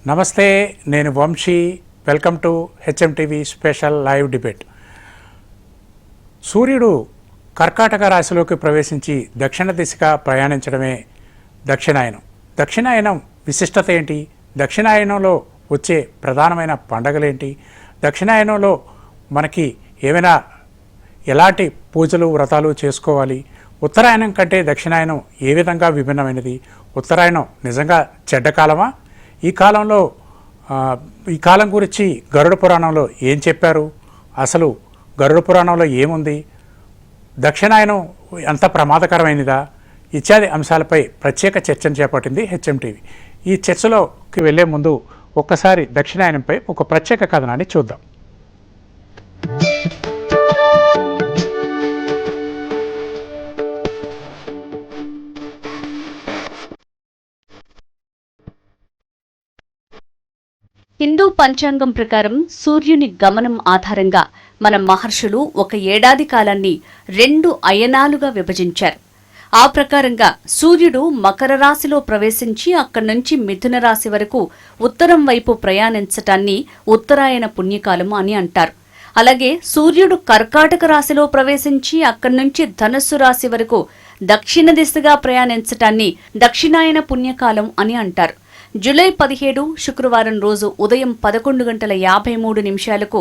నమస్తే, నేను Vamshi. Welcome to HMTV special live debate. సూర్యుడు కర్కాటక రాశిలోకి ప్రవేశించి దక్షిణ దిశగా ప్రయాణించడమే దక్షిణాయనం. దక్షిణాయనం విశిష్టత ఏంటి? దక్షిణాయనంలో వచ్చే ప్రధానమైన పండగలేంటి? దక్షిణాయనంలో మనకి ఏమైనా ఎలాంటి పూజలు వ్రతాలు చేసుకోవాలి? ఉత్తరాయణం కంటే దక్షిణాయనం ఏ విధంగా విభిన్నమైనది? ఉత్తరాయణం నిజంగా చెడ్డ కాలమా? ఈ కాలం గురించి గరుడ పురాణంలో ఏం చెప్పారు? అసలు గరుడ పురాణంలో ఏముంది? దక్షిణాయనం ఎంత ప్రమాదకరమైనదా? ఇత్యాది అంశాలపై ప్రత్యేక చర్చను చేపట్టింది హెచ్ఎంటీవీ. ఈ చర్చలోకి వెళ్లే ముందు ఒక్కసారి దక్షిణాయనంపై ఒక ప్రత్యేక కథనాన్ని చూద్దాం. హిందూ పంచాంగం ప్రకారం సూర్యుని గమనం ఆధారంగా మన మహర్షులు ఒక ఏడాది కాలాన్ని 2 అయనాలుగా విభజించారు. ఆ ప్రకారంగా సూర్యుడు మకర రాశిలో ప్రవేశించి అక్కడి నుంచి మిథున రాశి వరకు ఉత్తరం వైపు ప్రయాణించటాన్ని ఉత్తరాయణ పుణ్యకాలం అని అంటారు. అలాగే సూర్యుడు కర్కాటక రాశిలో ప్రవేశించి అక్కడి నుంచి ధనుస్సు రాశి వరకు దక్షిణ దిశగా ప్రయాణించటాన్ని దక్షిణాయన పుణ్యకాలం అని అంటారు. జూలై 17 శుక్రవారం రోజు ఉదయం 11:53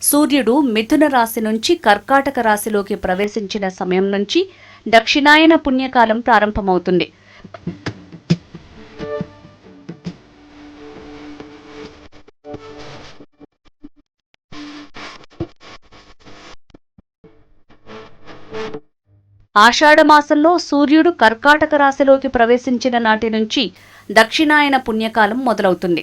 సూర్యుడు మిథున రాశి నుంచి కర్కాటక రాశిలోకి ప్రవేశించిన సమయం నుంచి దక్షిణాయన పుణ్యకాలం ప్రారంభమవుతుంది. ఆషాఢమాసంలో సూర్యుడు కర్కాటక రాశిలోకి ప్రవేశించిన నాటి నుంచి దక్షిణాయన పుణ్యకాలం మొదలవుతుంది.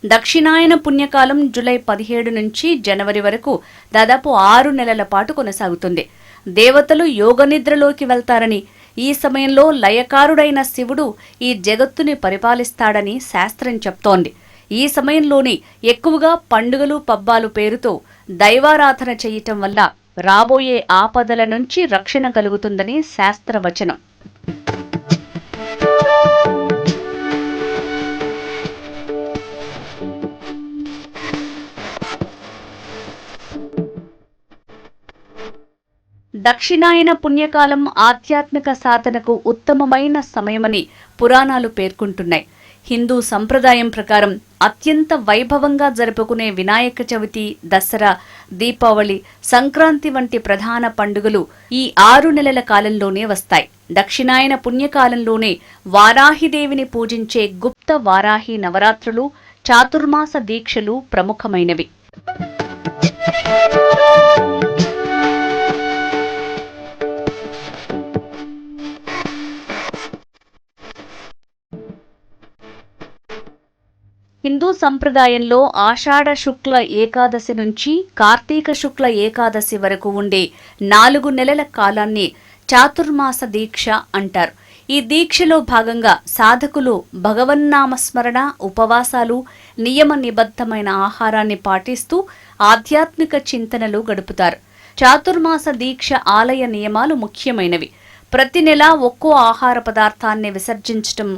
దక్షిణాయన పుణ్యకాలం జూలై 17 నుంచి జనవరి వరకు దాదాపు 6 నెలల పాటు కొనసాగుతుంది. దేవతలు యోగనిద్రలోకి వెళ్తారని, ఈ సమయంలో లయకారుడైన శివుడు ఈ జగత్తుని పరిపాలిస్తాడని శాస్త్రం చెప్తోంది. ఈ సమయంలోని ఎక్కువగా పండుగలు పబ్బాలు పేరుతో దైవారాధన చేయటం వల్ల రాబోయే ఆపదల నుంచి రక్షణ కలుగుతుందని శాస్త్రవచనం. దక్షిణాయన పుణ్యకాలం ఆధ్యాత్మిక సాధనకు ఉత్తమమైన సమయమని పురాణాలు పేర్కొంటున్నాయి. హిందూ సంప్రదాయం ప్రకారం అత్యంత వైభవంగా జరుపుకునే వినాయక చవితి, దసరా, దీపావళి, సంక్రాంతి వంటి ప్రధాన పండుగలు ఈ 6 నెలల కాలంలోనే వస్తాయి. దక్షిణాయన పుణ్యకాలంలోనే వారాహిదేవిని పూజించే గుప్త వారాహి నవరాత్రులు, చాతుర్మాస దీక్షలు ప్రముఖమైనవి. హిందూ సంప్రదాయంలో ఆషాఢ శుక్ల ఏకాదశి నుంచి కార్తీక శుక్ల ఏకాదశి వరకు ఉండే 4 నెలల కాలాన్ని చాతుర్మాస దీక్ష అంటారు. ఈ దీక్షలో భాగంగా సాధకులు భగవన్నామస్మరణ, ఉపవాసాలు, నియమ నిబద్ధమైన ఆహారాన్ని పాటిస్తూ ఆధ్యాత్మిక చింతనలు గడుపుతారు. చాతుర్మాస దీక్ష ఆలయ నియమాలు ముఖ్యమైనవి. ప్రతి నెల ఒక్కో ఆహార పదార్థాన్ని విసర్జించటం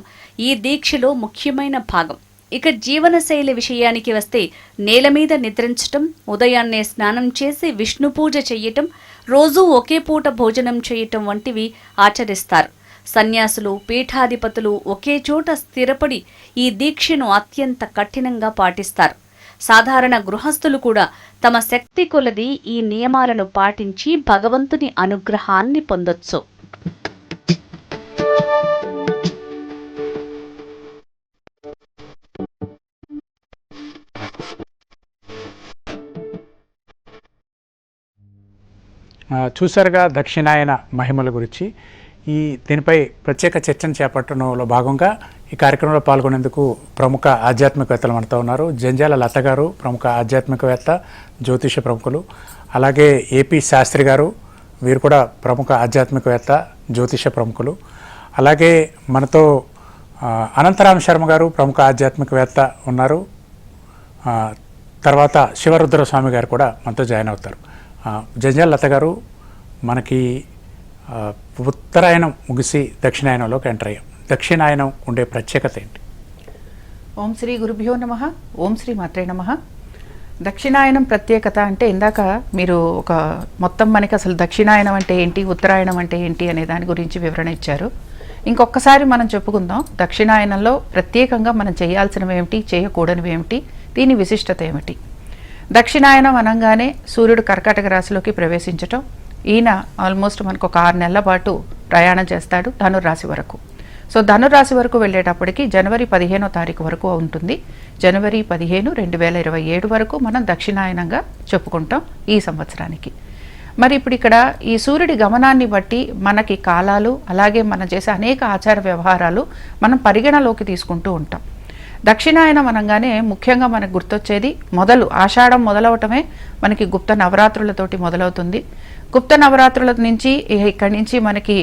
ఈ దీక్షలో ముఖ్యమైన భాగం. ఇక జీవనశైలి విషయానికి వస్తే నేల మీద నిద్రించటం, ఉదయాన్నే స్నానం చేసి విష్ణు పూజ చెయ్యటం, రోజూ ఒకే పూట భోజనం చేయటం వంటివి ఆచరిస్తారు. సన్యాసులు, పీఠాధిపతులు ఒకే చోట స్థిరపడి ఈ దీక్షను అత్యంత కఠినంగా పాటిస్తారు. సాధారణ గృహస్థులు కూడా తమ శక్తి కొలది ఈ నియమాలను పాటించి భగవంతుని అనుగ్రహాన్ని పొందొచ్చు. చూసారుగా దక్షిణాయన మహిమల గురించి. దీనిపై ప్రత్యేక చర్చను చేపట్టడంలో భాగంగా ఈ కార్యక్రమంలో పాల్గొనేందుకు ప్రముఖ ఆధ్యాత్మికవేత్తలు మనతో ఉన్నారు. జంజాల లత గారు ప్రముఖ ఆధ్యాత్మికవేత్త, జ్యోతిష ప్రముఖులు. అలాగే ఏపీ శాస్త్రి గారు, వీరు కూడా ప్రముఖ ఆధ్యాత్మికవేత్త, జ్యోతిష ప్రముఖులు. అలాగే మనతో అనంతరామ శర్మ గారు ప్రముఖ ఆధ్యాత్మికవేత్త ఉన్నారు. తర్వాత శివరుద్ర స్వామి గారు కూడా మనతో జాయిన్ అవుతారు. జంజాల లత గారు, మనకి ఉత్తరాయణం ముగిసి దక్షిణాయనంలోకి ఎంటర్ అయ్యాం. దక్షిణాయనం ఉండే ప్రత్యేకత ఏంటి? ఓం శ్రీ గురుభ్యో నమః. ఓం శ్రీ మాత్రే నమః. దక్షిణాయనం ప్రత్యేకత అంటే ఇందాక మీరు ఒక మొత్తం మనకి అసలు దక్షిణాయనం అంటే ఏంటి, ఉత్తరాయణం అంటే ఏంటి అనే దాని గురించి వివరణ ఇచ్చారు. ఇంకొకసారి మనం చెప్పుకుందాం. దక్షిణాయనంలో ప్రత్యేకంగా మనం చేయాల్సినవి ఏమిటి, చేయకూడనివి ఏమిటి, దీని విశిష్టత ఏమిటి. దక్షిణాయనం అనగానే సూర్యుడు కర్కాటక రాశిలోకి ప్రవేశించటం. ఈయన ఆల్మోస్ట్ మనకు ఒక 6 నెలల పాటు ప్రయాణం చేస్తాడు ధనుర్రాశి వరకు. సో ధనురాశి వరకు వెళ్ళేటప్పటికి జనవరి 15వ తారీఖు వరకు ఉంటుంది. జనవరి 15, 2027 వరకు మనం దక్షిణాయనంగా చెప్పుకుంటాం ఈ సంవత్సరానికి. మరి ఇప్పుడు ఇక్కడ ఈ సూర్యుడి గమనాన్ని బట్టి మనకి కాలాలు, అలాగే మనం చేసే అనేక ఆచార వ్యవహారాలు మనం పరిగణలోకి తీసుకుంటూ ఉంటాం. దక్షిణాయనం అనగానే ముఖ్యంగా మనకు గుర్తొచ్చేది ఆషాఢం మొదలవటమే మనకి గుప్త నవరాత్రులతోటి మొదలవుతుంది. గుప్త నవరాత్రుల నుంచి ఇక్కడి నుంచి మనకి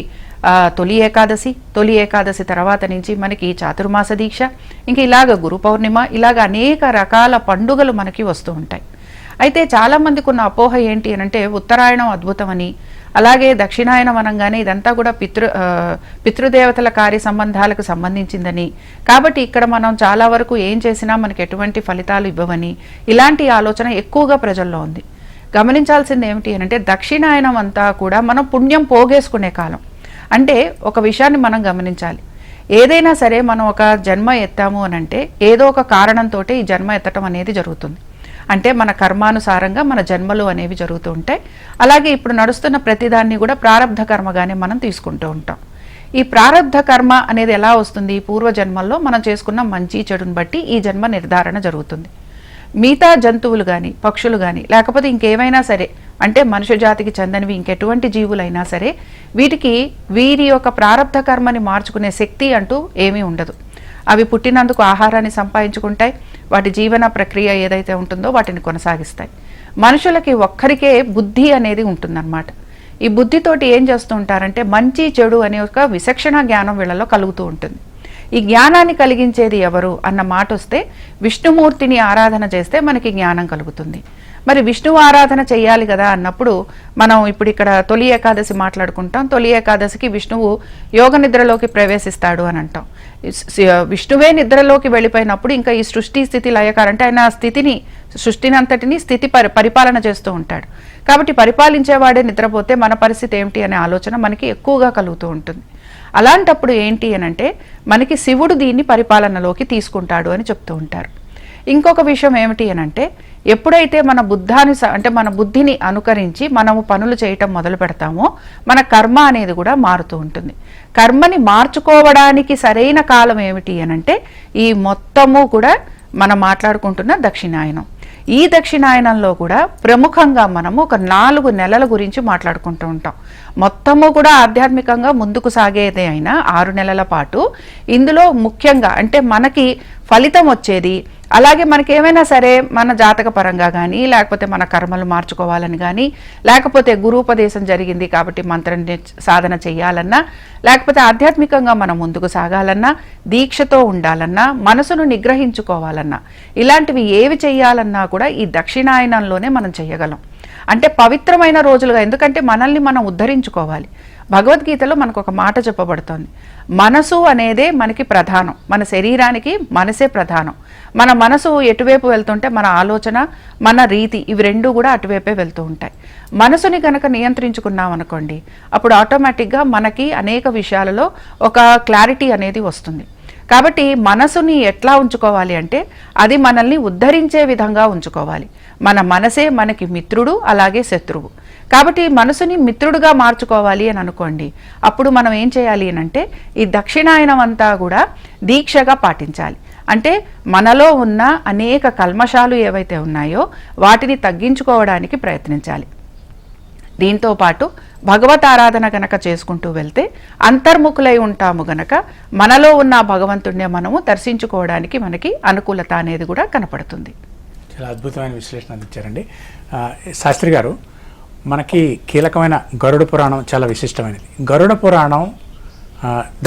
తొలి ఏకాదశి తర్వాత నుంచి మనకి చాతుర్మాస దీక్ష, ఇంక ఇలాగ గురు పౌర్ణిమ, ఇలాగ అనేక రకాల పండుగలు మనకి వస్తూ ఉంటాయి. అయితే చాలామందికి ఉన్న అపోహ ఏంటి అనంటే ఉత్తరాయణం అద్భుతమని, అలాగే దక్షిణాయనం అనగానే ఇదంతా కూడా పితృదేవతల కార్య సంబంధాలకు సంబంధించిందని, కాబట్టి ఇక్కడ మనం చాలా వరకు ఏం చేసినా మనకి ఎటువంటి ఫలితాలు ఇవ్వవని, ఇలాంటి ఆలోచన ఎక్కువగా ప్రజల్లో ఉంది. గమనించాల్సింది ఏమిటి అనంటే దక్షిణాయనం అంతా కూడా మనం పుణ్యం పోగేసుకునే కాలం. అంటే ఒక విషయాన్ని మనం గమనించాలి. ఏదైనా సరే మనం ఒక జన్మ ఎత్తాము అనంటే ఏదో ఒక కారణంతో ఈ జన్మ ఎత్తటం అనేది జరుగుతుంది. అంటే మన కర్మానుసారంగా మన జన్మలు అనేవి జరుగుతూ ఉంటాయి. అలాగే ఇప్పుడు నడుస్తున్న ప్రతిదాన్ని కూడా ప్రారబ్ధ కర్మగానే మనం తీసుకుంటూ ఉంటాం. ఈ ప్రారబ్ధ కర్మ అనేది ఎలా వస్తుంది, పూర్వజన్మల్లో మనం చేసుకున్న మంచి చెడుని బట్టి ఈ జన్మ నిర్ధారణ జరుగుతుంది. మిగతా జంతువులు కానీ, పక్షులు కానీ, లేకపోతే ఇంకేమైనా సరే, అంటే మనుష్య జాతికి చెందనివి ఇంకెటువంటి జీవులైనా సరే, వీరి యొక్క ప్రారబ్ధ కర్మని మార్చుకునే శక్తి అంటూ ఏమీ ఉండదు. అవి పుట్టినందుకు ఆహారాన్ని సంపాదించుకుంటాయి, వాటి జీవన ప్రక్రియ ఏదైతే ఉంటుందో వాటిని కొనసాగిస్తాయి. మనుషులకి ఒక్కరికే బుద్ధి అనేది ఉంటుందన్నమాట. ఈ బుద్ధితోటి ఏం చేస్తూ ఉంటారంటే మంచి చెడు అనే ఒక విచక్షణ జ్ఞానం వీళ్ళలో కలుగుతూ ఉంటుంది. ఈ జ్ఞానాన్ని కలిగించేది ఎవరు అన్న మాట వస్తే విష్ణుమూర్తిని ఆరాధన చేస్తే మనకి జ్ఞానం కలుగుతుంది. మరి విష్ణువు ఆరాధన చేయాలి కదా అన్నప్పుడు మనం ఇప్పుడు ఇక్కడ తొలి ఏకాదశి మాట్లాడుకుంటాం. తొలి ఏకాదశికి విష్ణువు యోగ నిద్రలోకి ప్రవేశిస్తాడు అని అంటాం. విష్ణువే నిద్రలోకి వెళ్ళిపోయినప్పుడు ఇంకా ఈ సృష్టి స్థితి లయకారం అంటే ఆయన సృష్టిని అంతటిని పరిపాలన చేస్తూ ఉంటాడు. కాబట్టి పరిపాలించేవాడే నిద్రపోతే మన పరిస్థితి ఏమిటి అనే ఆలోచన మనకి ఎక్కువగా కలుగుతూ ఉంటుంది. అలాంటప్పుడు ఏంటి అనంటే మనకి శివుడు దీన్ని పరిపాలనలోకి తీసుకుంటాడు అని చెప్తూ ఉంటారు. ఇంకొక విషయం ఏమిటి అనంటే ఎప్పుడైతే మన మన బుద్ధిని అనుకరించి మనము పనులు చేయటం మొదలు పెడతామో మన కర్మ అనేది కూడా మారుతూ ఉంటుంది. కర్మని మార్చుకోవడానికి సరైన కాలం ఏమిటి అనంటే ఈ మొత్తము కూడా మనం మాట్లాడుకుంటున్న దక్షిణాయనం. ఈ దక్షిణాయనంలో కూడా ప్రముఖంగా మనము ఒక 4 నెలల గురించి మాట్లాడుకుంటూ ఉంటాం. మొత్తము కూడా ఆధ్యాత్మికంగా ముందుకు సాగేదే అయినా 6 నెలల పాటు ఇందులో ముఖ్యంగా అంటే మనకి ఫలితం వచ్చేది, అలాగే మనకి ఏమైనా సరే మన జాతక పరంగా కానీ, లేకపోతే మన కర్మలు మార్చుకోవాలని కానీ, లేకపోతే గురూపదేశం జరిగింది కాబట్టి మంత్రం సాధన చేయాలన్నా, లేకపోతే ఆధ్యాత్మికంగా మనం ముందుకు సాగాలన్నా, దీక్షతో ఉండాలన్నా, మనసును నిగ్రహించుకోవాలన్నా, ఇలాంటివి ఏవి చేయాలన్నా కూడా ఈ దక్షిణాయనంలోనే మనం చేయగలం. అంటే పవిత్రమైన రోజులుగా, ఎందుకంటే మనల్ని మనం ఉద్ధరించుకోవాలి. భగవద్గీతలో మనకు ఒక మాట చెప్పబడుతోంది, మనసు అనేదే మనకి ప్రధానం, మన శరీరానికి మనసే ప్రధానం. మన మనసు ఎటువైపు వెళ్తుంటే మన ఆలోచన, మన రీతి ఇవి రెండూ కూడా అటువైపే వెళ్తూ ఉంటాయి. మనసుని కనుక నియంత్రించుకున్నాం అనుకోండి, అప్పుడు ఆటోమేటిక్గా మనకి అనేక విషయాలలో ఒక క్లారిటీ అనేది వస్తుంది. కాబట్టి మనసుని ఎట్లా ఉంచుకోవాలి అంటే అది మనల్ని ఉద్ధరించే విధంగా ఉంచుకోవాలి. మన మనసే మనకి మిత్రుడు, అలాగే శత్రువు. కాబట్టి మనసుని మిత్రుడుగా మార్చుకోవాలి అని అనుకోండి, అప్పుడు మనం ఏం చేయాలి అంటే ఈ దక్షిణాయనం అంతా కూడా దీక్షగా పాటించాలి. అంటే మనలో ఉన్న అనేక కల్మషాలు ఏవైతే ఉన్నాయో వాటిని తగ్గించుకోవడానికి ప్రయత్నించాలి. దీంతో పాటు భగవత్ ఆరాధన గనక చేసుకుంటూ వెళ్తే అంతర్ముఖులై ఉంటాము గనక మనలో ఉన్న భగవంతుడిని మనము దర్శించుకోవడానికి మనకి అనుకూలత అనేది కూడా కనపడుతుంది. చాలా అద్భుతమైన విశ్లేషణ అందించారండి శాస్త్రి గారు. మనకి కీలకమైన గరుడ పురాణం చాలా విశిష్టమైనది. గరుడ పురాణం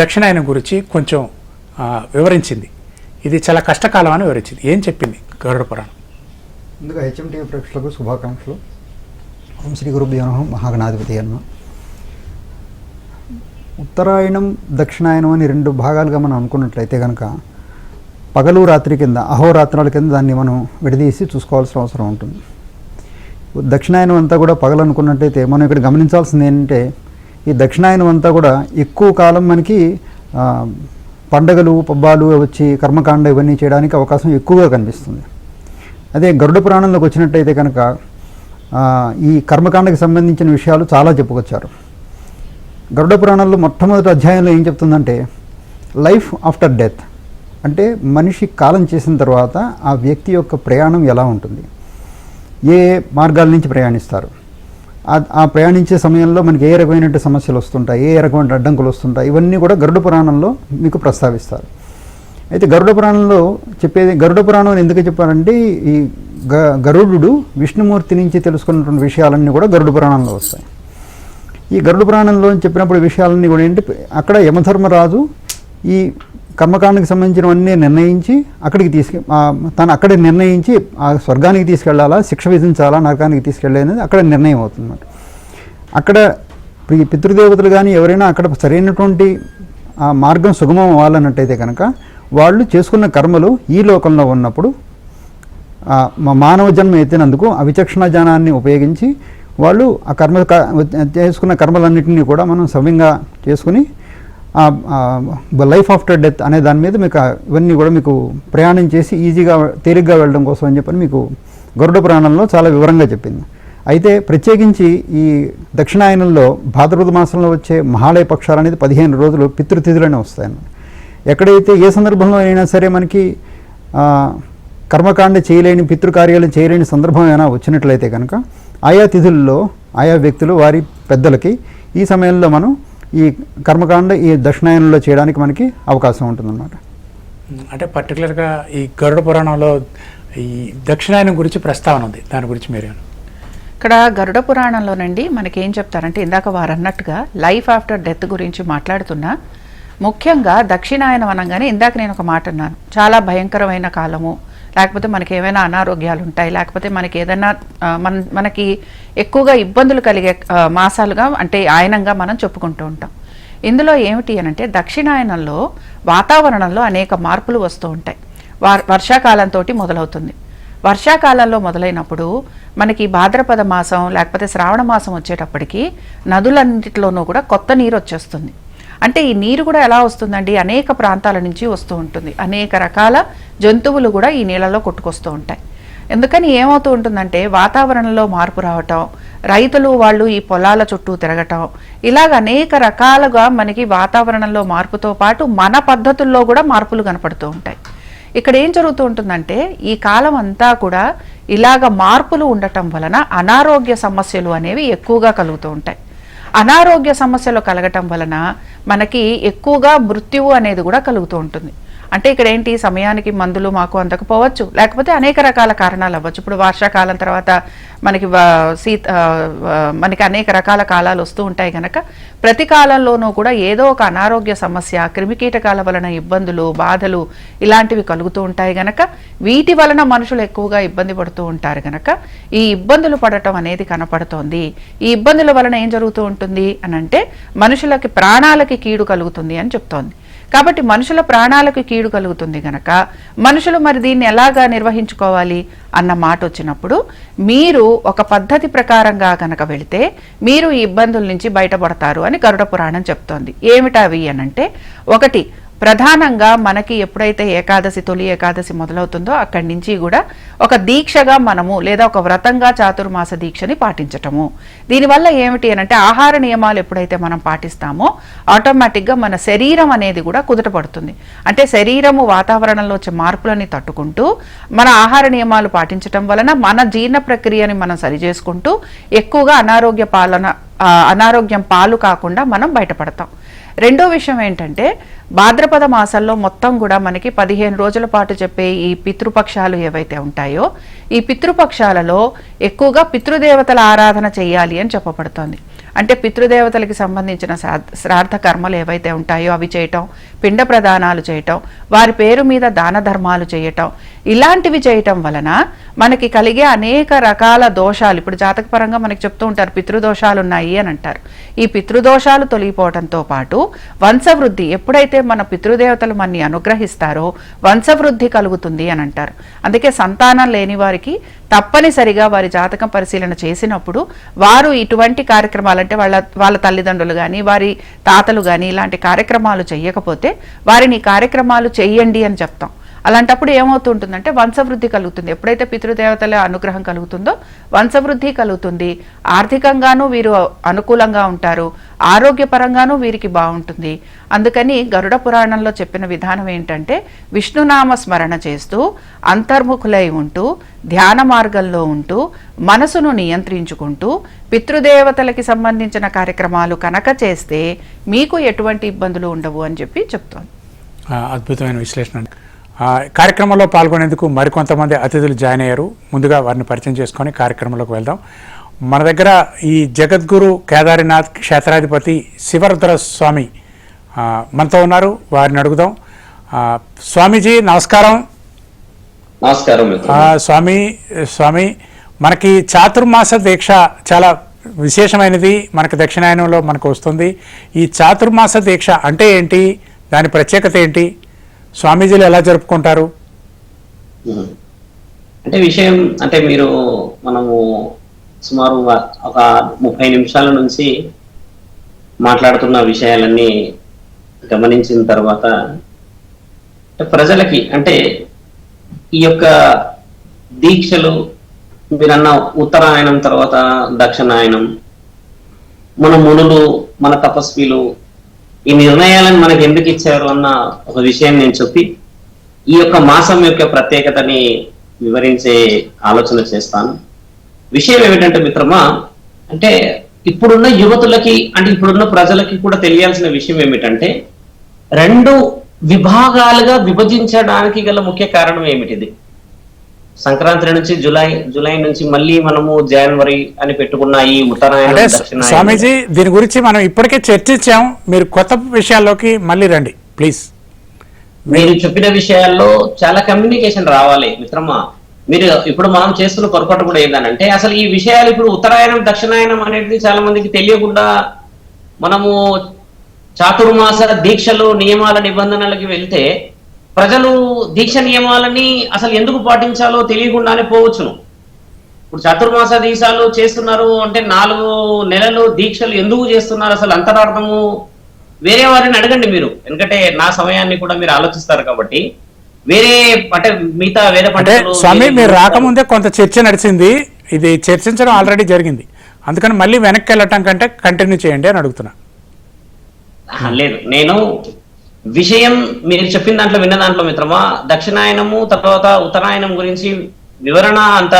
దక్షిణాయనం గురించి కొంచెం వివరించింది. ఇది చాలా కష్టకాలం అని వివరించింది. ఏం చెప్పింది గరుడ పురాణం? ముందుగా హెచ్ఎంటీవీ ప్రేక్షకులకు శుభాకాంక్షలు. ఓం శ్రీ గురుభ్యో నమః. మహాగణాధిపతి నమః. ఉత్తరాయణం దక్షిణాయనం అని 2 భాగాలుగా మనం అనుకున్నట్లయితే కనుక పగలు రాత్రి కింద అహోరాత్రాల కింద దాన్ని మనం విడదీసి చూసుకోవాల్సిన అవసరం ఉంటుంది. దక్షిణాయనం అంతా కూడా పగలు అనుకున్నట్టయితే మనం ఇక్కడ గమనించాల్సింది ఏంటంటే ఈ దక్షిణాయనం అంతా కూడా ఎక్కువ కాలం మనకి పండగలు పబ్బాలు వచ్చి కర్మకాండ ఇవన్నీ చేయడానికి అవకాశం ఎక్కువగా కనిపిస్తుంది. అదే గరుడ పురాణంలోకి వచ్చినట్టయితే కనుక ఈ కర్మకాండకి సంబంధించిన విషయాలు చాలా చెప్పుకొచ్చారు. గరుడ పురాణంలో మొట్టమొదటి అధ్యాయంలో ఏం చెప్తుందంటే లైఫ్ ఆఫ్టర్ డెత్, అంటే మనిషి కాలం చేసిన తర్వాత ఆ వ్యక్తి యొక్క ప్రయాణం ఎలా ఉంటుంది, ఏ మార్గాల నుంచి ప్రయాణిస్తారు, ఆ ప్రయాణించే సమయంలో మనకి ఏ రకమైనటువంటి సమస్యలు వస్తుంటాయి, ఏ రకమైన అడ్డంకులు వస్తుంటాయి, ఇవన్నీ కూడా గరుడ పురాణంలో మీకు ప్రస్తావిస్తారు. అయితే గరుడ పురాణంలో చెప్పేది, గరుడ పురాణం అని ఎందుకు చెప్పారంటే ఈ గరుడు విష్ణుమూర్తి నుంచి తెలుసుకున్నటువంటి విషయాలన్నీ కూడా గరుడ పురాణంలో వస్తాయి. ఈ గరుడ పురాణంలో చెప్పినప్పుడు విషయాలన్నీ కూడా ఏంటి, అక్కడ యమధర్మరాజు ఈ కర్మకాండకి సంబంధించినవన్నీ నిర్ణయించి అక్కడికి తను అక్కడే నిర్ణయించి ఆ స్వర్గానికి తీసుకెళ్లాలా, శిక్ష విధించాలా, నరకానికి తీసుకెళ్ళాలి అనేది అక్కడ నిర్ణయం అవుతుందన్నమాట. అక్కడ ఈ పితృదేవతలు కానీ ఎవరైనా అక్కడ సరైనటువంటి ఆ మార్గం సుగమం అవ్వాలన్నట్టయితే కనుక వాళ్ళు చేసుకున్న కర్మలు ఈ లోకంలో ఉన్నప్పుడు మానవ జన్మ ఎత్తినందుకు ఆ విచక్షణ జ్ఞానాన్ని ఉపయోగించి వాళ్ళు ఆ చేసుకున్న కర్మలన్నింటినీ కూడా మనం సవ్యంగా చేసుకుని లైఫ్ ఆఫ్టర్ డెత్ అనే దాని మీద మీకు ఇవన్నీ కూడా మీకు ప్రయాణం చేసి ఈజీగా తేలిగ్గా వెళ్ళడం కోసం అని చెప్పని మీకు గరుడ పురాణంలో చాలా వివరంగా చెప్పింది. అయితే ప్రత్యేకించి ఈ దక్షిణాయనంలో భాద్రపద మాసంలో వచ్చే మహాలయ పక్షాలు అనేది 15 రోజులు పితృతిథులనే వస్తాయన్నమాట. ఎక్కడైతే ఏ సందర్భంలో అయినా సరే మనకి కర్మకాండ చేయలేని, పితృకార్యాలు చేయలేని సందర్భం ఏమైనా వచ్చినట్లయితే కనుక ఆయా తిథుల్లో ఆయా వ్యక్తులు వారి పెద్దలకి ఈ సమయంలో మనం ఈ కర్మకాండ ఈ దక్షిణాయనంలో చేయడానికి మనకి అవకాశం ఉంటుందన్నమాట. అంటే పర్టికులర్గా ఈ గరుడ పురాణంలో ఈ దక్షిణాయనం గురించి ప్రస్తావన ఉంది, దాని గురించి మీరు ఇక్కడ గరుడ పురాణంలోనండి మనకేం చెప్తారంటే ఇందాక వారు అన్నట్టుగా లైఫ్ ఆఫ్టర్ డెత్ గురించి మాట్లాడుతున్నా, ముఖ్యంగా దక్షిణాయనం అనగానే ఇందాక నేను ఒక మాట అన్నాను, చాలా భయంకరమైన కాలము, లేకపోతే మనకి ఏమైనా అనారోగ్యాలు ఉంటాయి, లేకపోతే మనకి ఏదైనా మనకి ఎక్కువగా ఇబ్బందులు కలిగే మాసాలుగా అంటే ఆయనంగా మనం చెప్పుకుంటూ ఉంటాం. ఇందులో ఏమిటి అనంటే దక్షిణాయనంలో వాతావరణంలో అనేక మార్పులు వస్తూ ఉంటాయి. వర్షాకాలంతో మొదలవుతుంది. వర్షాకాలంలో మొదలైనప్పుడు మనకి భాద్రపద మాసం లేకపోతే శ్రావణ మాసం వచ్చేటప్పటికి నదులన్నింటిలోనూ కూడా కొత్త నీరు వచ్చేస్తుంది. అంటే ఈ నీరు కూడా ఎలా వస్తుందండి, అనేక ప్రాంతాల నుంచి వస్తూ ఉంటుంది. అనేక రకాల జంతువులు కూడా ఈ నీళ్ళలో కొట్టుకొస్తూ ఉంటాయి. ఎందుకని ఏమవుతూ ఉంటుందంటే వాతావరణంలో మార్పు రావటం, రైతులు వాళ్ళు ఈ పొలాల చుట్టూ తిరగటం, ఇలాగ అనేక రకాలుగా మనకి వాతావరణంలో మార్పుతో పాటు మన పద్ధతుల్లో కూడా మార్పులు కనపడుతూ ఉంటాయి. ఇక్కడ ఏం జరుగుతూ ఉంటుందంటే ఈ కాలం అంతా కూడా ఇలాగ మార్పులు ఉండటం వలన అనారోగ్య సమస్యలు అనేవి ఎక్కువగా కలుగుతూ ఉంటాయి. అనారోగ్య సమస్యలు కలగటం వలన మనకి ఎక్కువగా మృత్యువు అనేది కూడా కలుగుతూ ఉంటుంది. అంటే ఇక్కడ ఏంటి, సమయానికి మందులు మాకు అందకపోవచ్చు, లేకపోతే అనేక రకాల కారణాలు అవ్వచ్చు. ఇప్పుడు వర్షాకాలం తర్వాత మనకి మనకి అనేక రకాల కాలాలు వస్తూ ఉంటాయి కనుక ప్రతి కాలంలోనూ కూడా ఏదో ఒక అనారోగ్య సమస్య, క్రిమికీటకాల వలన ఇబ్బందులు, బాధలు ఇలాంటివి కలుగుతూ ఉంటాయి గనక వీటి వలన మనుషులు ఎక్కువగా ఇబ్బంది పడుతూ ఉంటారు గనక ఈ ఇబ్బందులు పడటం అనేది కనపడుతోంది. ఈ ఇబ్బందుల వలన ఏం జరుగుతూ ఉంటుంది అనంటే మనుషులకి ప్రాణాలకి కీడు కలుగుతుంది అని చెప్తోంది. కాబట్టి మనుషుల ప్రాణాలకు కీడు కలుగుతుంది గనక మనుషులు మరి దీన్ని ఎలాగా నిర్వహించుకోవాలి అన్న మాట వచ్చినప్పుడు మీరు ఒక పద్ధతి ప్రకారంగా కనుక వెళితే మీరు ఈ ఇబ్బందుల నుంచి బయటపడతారు అని గరుడ పురాణం చెప్తోంది. ఏమిటవి అనంటే, ఒకటి, ప్రధానంగా మనకి ఎప్పుడైతే ఏకాదశి, తొలి ఏకాదశి మొదలవుతుందో అక్కడి నుంచి కూడా ఒక దీక్షగా మనము లేదా ఒక వ్రతంగా చాతుర్మాస దీక్షని పాటించటము. దీనివల్ల ఏమిటి అనంటే ఆహార నియమాలు ఎప్పుడైతే మనం పాటిస్తామో ఆటోమేటిక్గా మన శరీరం అనేది కూడా కుదుటపడుతుంది. అంటే శరీరము వాతావరణంలో వచ్చే మార్పులని తట్టుకుంటూ మన ఆహార నియమాలు పాటించటం వలన మన జీర్ణ ప్రక్రియని మనం సరిచేసుకుంటూ ఎక్కువగా అనారోగ్యం పాలు కాకుండా మనం బయటపడతాం. రెండో విషయం ఏంటంటే భాద్రపద మాసంలో మొత్తం కూడా మనకి 15 రోజుల పాటు చెప్పే ఈ పితృపక్షాలు ఏవైతే ఉంటాయో ఈ పితృపక్షాలలో ఎక్కువగా పితృదేవతల ఆరాధన చేయాలి అని చెప్పబడుతోంది. అంటే పితృదేవతలకి సంబంధించిన శ్రాద్ధ కర్మలు ఏవైతే ఉంటాయో అవి చేయటం, పిండ ప్రదానాలు చేయటం, వారి పేరు మీద దాన ధర్మాలు చేయటం, ఇలాంటివి చేయటం వలన మనకి కలిగే అనేక రకాల దోషాలు, ఇప్పుడు జాతకపరంగా మనకి చెప్తూ ఉంటారు పితృదోషాలు ఉన్నాయి అని అంటారు. ఈ పితృదోషాలు తొలగిపోవడంతో పాటు వంశవృద్ధి, ఎప్పుడైతే మన పితృదేవతలు మనని అనుగ్రహిస్తారో వంశవృద్ధి కలుగుతుంది అని అంటారు. అందుకే సంతానం లేని వారికి తప్పనిసరిగా వారి జాతకం పరిశీలన చేసినప్పుడు వారు ఇటువంటి కార్యక్రమాలు, అంటే వాళ్ళ తల్లిదండ్రులు కానీ వారి తాతలు కానీ ఇలాంటి కార్యక్రమాలు చేయకపోతే వారిని కార్యక్రమాలు చెయ్యండి అని చెప్తాం. అలాంటప్పుడు ఏమవుతుంటుందంటే వంశవృద్ధి కలుగుతుంది. ఎప్పుడైతే పితృదేవతల అనుగ్రహం కలుగుతుందో వంశవృద్ధి కలుగుతుంది, ఆర్థికంగానూ వీరు అనుకూలంగా ఉంటారు, ఆరోగ్యపరంగానూ వీరికి బాగుంటుంది. అందుకని గరుడ పురాణంలో చెప్పిన విధానం ఏంటంటే విష్ణునామ స్మరణ చేస్తూ అంతర్ముఖులై ఉంటూ ధ్యాన మార్గంలో ఉంటూ మనసును నియంత్రించుకుంటూ పితృదేవతలకి సంబంధించిన కార్యక్రమాలు కనుక చేస్తే మీకు ఎటువంటి ఇబ్బందులు ఉండవు అని చెప్పి చెప్తోంది. అద్భుతమైన విశ్లేషణ. కార్యక్రమంలో పాల్గొనేందుకు మరికొంతమంది అతిథులు జాయిన్ అయ్యారు. ముందుగా వారిని పరిచయం చేసుకొని కార్యక్రమంలోకి వెళ్దాం. మన దగ్గర ఈ జగద్గురు కేదారినాథ్ క్షేత్రాధిపతి శివరుద్ర స్వామి మనతో ఉన్నారు. వారిని అడుగుదాం. స్వామీజీ నమస్కారం. నమస్కారం స్వామి, మనకి చాతుర్మాస దీక్ష చాలా విశేషమైనది, మనకి దక్షిణాయనంలో మనకు వస్తుంది. ఈ చాతుర్మాస దీక్ష అంటే ఏంటి, దాని ప్రత్యేకత ఏంటి, స్వామీజీలు ఎలా జరుపుకుంటారు? అంటే విషయం అంటే మనము సుమారు ఒక 30 నిమిషాల నుంచి మాట్లాడుతున్న విషయాలన్నీ గమనించిన తర్వాత ప్రజలకి అంటే ఈ యొక్క దీక్షలు మీరన్న ఉత్తరాయణం తర్వాత దక్షిణాయనం, మన మునులు మన తపస్విలు ఈ నిర్ణయాలను మనకు ఎందుకు ఇచ్చారు అన్న ఒక విషయం నేను చెప్పి ఈ యొక్క మాసం యొక్క ప్రత్యేకతని వివరించే ఆలోచన చేస్తాను. విషయం ఏమిటంటే మిత్రమా, అంటే ఇప్పుడున్న యువతులకి అంటే ఇప్పుడున్న ప్రజలకి కూడా తెలియాల్సిన విషయం ఏమిటంటే 2 విభాగాలుగా విభజించడానికి గల ముఖ్య కారణం ఏమిటిది? సంక్రాంతి నుంచి జూలై నుంచి మళ్ళీ మనము జనవరి అని పెట్టుకున్న ఈ ఉత్తరాయణ దక్షిణాయనం. స్వామీజీ దీని గురించి మనం ఇప్పటికే చర్చించాం, మీరు కొత్త విషయాల్లోకి మళ్ళీ రండి ప్లీజ్. మీరు చెప్పిన విషయాల్లో చాలా కమ్యూనికేషన్ రావాలి మిత్రమా. మీరు ఇప్పుడు మనం చేస్తున్న పొరపాటు కూడా ఏంటంటే అసలు ఈ విషయాలు ఇప్పుడు ఉత్తరాయణం దక్షిణాయనం అనేది చాలా మందికి తెలియకుండా మనము చాతుర్మాస దీక్షలు నియమాల నిబంధనలకి వెళ్తే ప్రజలు దీక్ష నియమాలని అసలు ఎందుకు పాటించాలో తెలియకుండానే పోవచ్చును. ఇప్పుడు చాతుర్మాస దీక్షలు చేస్తున్నారు అంటే 4 నెలలు దీక్షలు ఎందుకు చేస్తున్నారు, అసలు అంతరార్థము వేరే వారిని అడగండి మీరు, ఎందుకంటే నా సమయాన్ని కూడా మీరు ఆలోచిస్తారు కాబట్టి. వేరే అంటే మిగతా వేరే పంటలు స్వామి మీరు రాకముందే కొంత చర్చ నడిచింది, ఇది చర్చించడం ఆల్రెడీ జరిగింది, అందుకని మళ్ళీ వెనక్కి వెళ్ళటం కంటే కంటిన్యూ చేయండి అని అడుగుతున్నా. లేదు, నేను విషయం మీరు చెప్పిన దాంట్లో విన్న దాంట్లో మిత్రమా దక్షిణాయనము తర్వాత ఉత్తరాయణం గురించి వివరణ అంత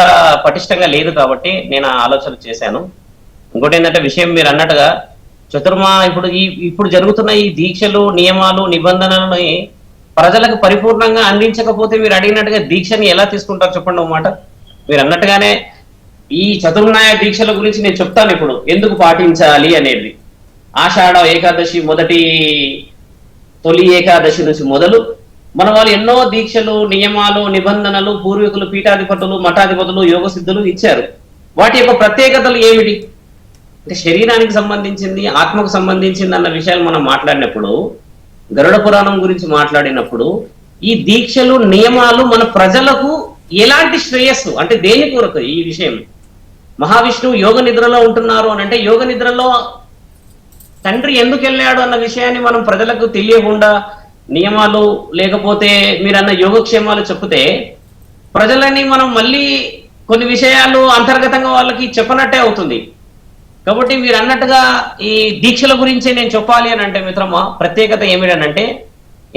పటిష్టంగా లేదు కాబట్టి నేను ఆలోచన చేశాను. ఇంకోటి ఏంటంటే విషయం మీరు అన్నట్టుగా ఇప్పుడు జరుగుతున్న ఈ దీక్షలు నియమాలు నిబంధనలని ప్రజలకు పరిపూర్ణంగా అందించకపోతే మీరు అడిగినట్టుగా దీక్షని ఎలా తీసుకుంటారు చెప్పండి ఒక మాట. మీరు అన్నట్టుగానే ఈ చతుర్నాయ దీక్షల గురించి నేను చెప్తాను ఇప్పుడు ఎందుకు పాటించాలి అనేది. ఆషాఢ ఏకాదశి తొలి ఏకాదశి నుంచి మొదలు మన వాళ్ళు ఎన్నో దీక్షలు నియమాలు నిబంధనలు పూర్వీకులు పీఠాధిపతులు మఠాధిపతులు యోగ సిద్ధులు ఇచ్చారు. వాటి యొక్క ప్రత్యేకతలు ఏమిటి అంటే శరీరానికి సంబంధించింది ఆత్మకు సంబంధించింది అన్న విషయాలు మనం మాట్లాడినప్పుడు గరుడ పురాణం గురించి మాట్లాడినప్పుడు ఈ దీక్షలు నియమాలు మన ప్రజలకు ఎలాంటి శ్రేయస్సు అంటే దేని కొరకు ఈ విషయం. మహావిష్ణువు యోగ నిద్రలో ఉంటున్నారు అని అంటే యోగ నిద్రలో తండ్రి ఎందుకు వెళ్ళాడు అన్న విషయాన్ని మనం ప్రజలకు తెలియకుండా నియమాలు లేకపోతే మీరన్న యోగక్షేమాలు చెప్తే ప్రజలని మనం మళ్ళీ కొన్ని విషయాలు అంతర్గతంగా వాళ్ళకి చెప్పనట్టే అవుతుంది. కాబట్టి మీరు అన్నట్టుగా ఈ దీక్షల గురించే నేను చెప్పాలి అని అంటే మిత్రమా ప్రత్యేకత ఏమిటనంటే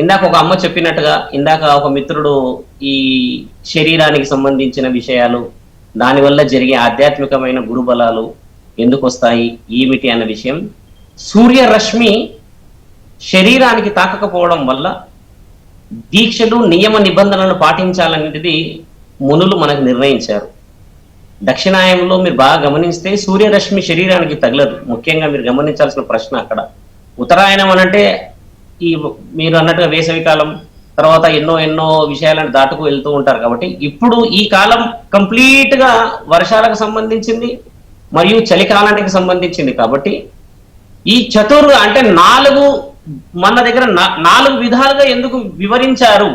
ఇందాక ఒక అమ్మ చెప్పినట్టుగా ఇందాక ఒక మిత్రుడు ఈ శరీరానికి సంబంధించిన విషయాలు దానివల్ల జరిగే ఆధ్యాత్మికమైన గురుబలాలు ఎందుకు వస్తాయి ఏమిటి అన్న విషయం. సూర్యరశ్మి శరీరానికి తాకకపోవడం వల్ల దీక్షలు నియమ నిబంధనలు పాటించాలనేది మునులు మనకు నిర్ణయించారు. దక్షిణాయనంలో మీరు బాగా గమనిస్తే సూర్యరశ్మి శరీరానికి తగలదు. ముఖ్యంగా మీరు గమనించాల్సిన ప్రశ్న అక్కడ. ఉత్తరాయణం అనంటే ఈ మీరు అన్నట్టుగా వేసవి కాలం తర్వాత ఎన్నో ఎన్నో విషయాలను దాటుకు వెళ్తూ ఉంటారు కాబట్టి ఇప్పుడు ఈ కాలం కంప్లీట్ గా వర్షాలకు సంబంధించింది మరియు చలికాలానికి సంబంధించింది కాబట్టి ఈ అంటే 4 మన దగ్గర 4 విధాలుగా ఎందుకు వివరించారు.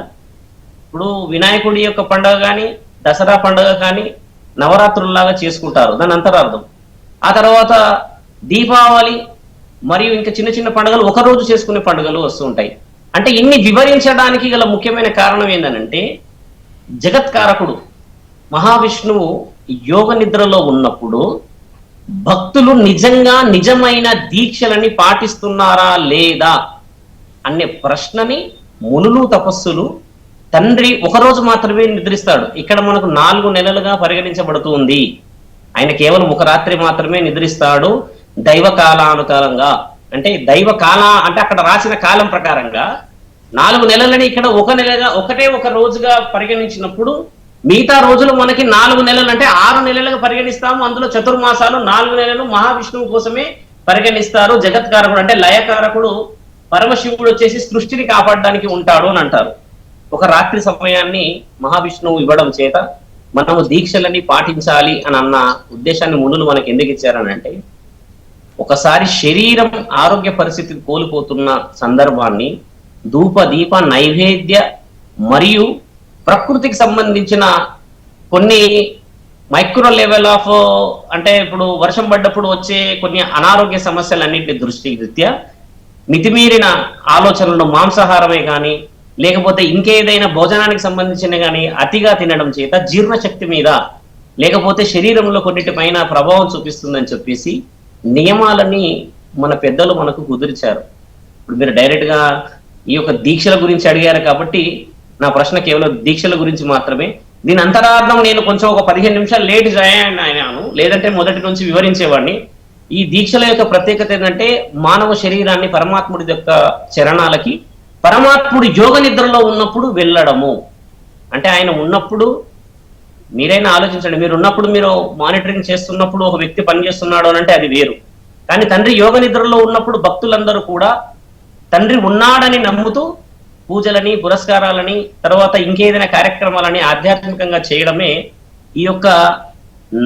ఇప్పుడు వినాయకుడి యొక్క పండుగ కానీ దసరా పండుగ కానీ నవరాత్రుల్లాగా చేసుకుంటారు, దాని అంతరార్థం. ఆ తర్వాత దీపావళి మరియు ఇంకా చిన్న చిన్న పండుగలు ఒక రోజు చేసుకునే పండుగలు వస్తూ ఉంటాయి. అంటే ఇన్ని వివరించడానికి గల ముఖ్యమైన కారణం ఏంటంటే జగత్కారకుడు మహావిష్ణువు యోగ నిద్రలో ఉన్నప్పుడు భక్తులు నిజంగా నిజమైన దీక్షలని పాటిస్తున్నారా లేదా అనే ప్రశ్నని మునులు తపస్సులు తండ్రి ఒకరోజు మాత్రమే నిద్రిస్తాడు. ఇక్కడ మనకు 4 నెలలుగా పరిగణించబడుతుంది. ఆయన కేవలం ఒక రాత్రి మాత్రమే నిద్రిస్తాడు దైవ కాలానుకాలంగా. అంటే దైవ కాల అంటే అక్కడ రాసిన కాలం ప్రకారంగా 4 నెలలని ఇక్కడ ఒక రోజుగా పరిగణించినప్పుడు మిగతా రోజులు మనకి 4 నెలలు అంటే 6 నెలలుగా పరిగణిస్తాము. అందులో చతుర్మాసాలు 4 నెలలు మహావిష్ణువు కోసమే పరిగణిస్తారు. జగత్కారకుడు అంటే లయకారకుడు పరమశివుడు వచ్చేసి సృష్టిని కాపాడడానికి ఉంటాడు అని అంటారు. ఒక రాత్రి సమయాన్ని మహావిష్ణువు ఇవ్వడం చేత మనము దీక్షలని పాటించాలి అని అన్న ఉద్దేశాన్ని మునులు మనకి ఎందుకు ఇచ్చారని అంటే, ఒకసారి శరీరం ఆరోగ్య పరిస్థితి కోల్పోతున్న సందర్భాన్ని ధూప దీప నైవేద్య మరియు ప్రకృతికి సంబంధించిన కొన్ని మైక్రో లెవెల్ ఆఫ్ అంటే ఇప్పుడు వర్షం పడ్డప్పుడు వచ్చే కొన్ని అనారోగ్య సమస్యలన్నింటి దృష్టి రీత్యా మితిమీరిన ఆలోచనలు మాంసాహారమే కానీ లేకపోతే ఇంకేదైనా భోజనానికి సంబంధించిన కానీ అతిగా తినడం చేత జీర్ణశక్తి మీద లేకపోతే శరీరంలో కొన్నిటిపైన ప్రభావం చూపిస్తుందని చెప్పేసి నియమాలని మన పెద్దలు మనకు కుదిర్చారు. ఇప్పుడు మీరు డైరెక్ట్ గా ఈ యొక్క దీక్షల గురించి అడిగారు కాబట్టి నా ప్రశ్న కేవలం దీక్షల గురించి మాత్రమే. దీని అంతరార్థం నేను కొంచెం ఒక 15 నిమిషాలు లేట్ జాయిన్ అయినాను, లేదంటే మొదటి నుంచి వివరించేవాడిని. ఈ దీక్షల యొక్క ప్రత్యేకత ఏంటంటే మానవ శరీరాన్ని పరమాత్ముడి యొక్క చరణాలకి పరమాత్ముడు యోగ నిద్రలో ఉన్నప్పుడు వెళ్ళడము. అంటే ఆయన ఉన్నప్పుడు మీరైనా ఆలోచించండి, మీరు ఉన్నప్పుడు మీరు మానిటరింగ్ చేస్తున్నప్పుడు ఒక వ్యక్తి పనిచేస్తున్నాడు అని అంటే అది వేరు. కానీ తండ్రి యోగ నిద్రలో ఉన్నప్పుడు భక్తులందరూ కూడా తండ్రి ఉన్నాడని నమ్ముతూ పూజలని పురస్కారాలని తర్వాత ఇంకేదైనా కార్యక్రమాలని ఆధ్యాత్మికంగా చేయడమే ఈ యొక్క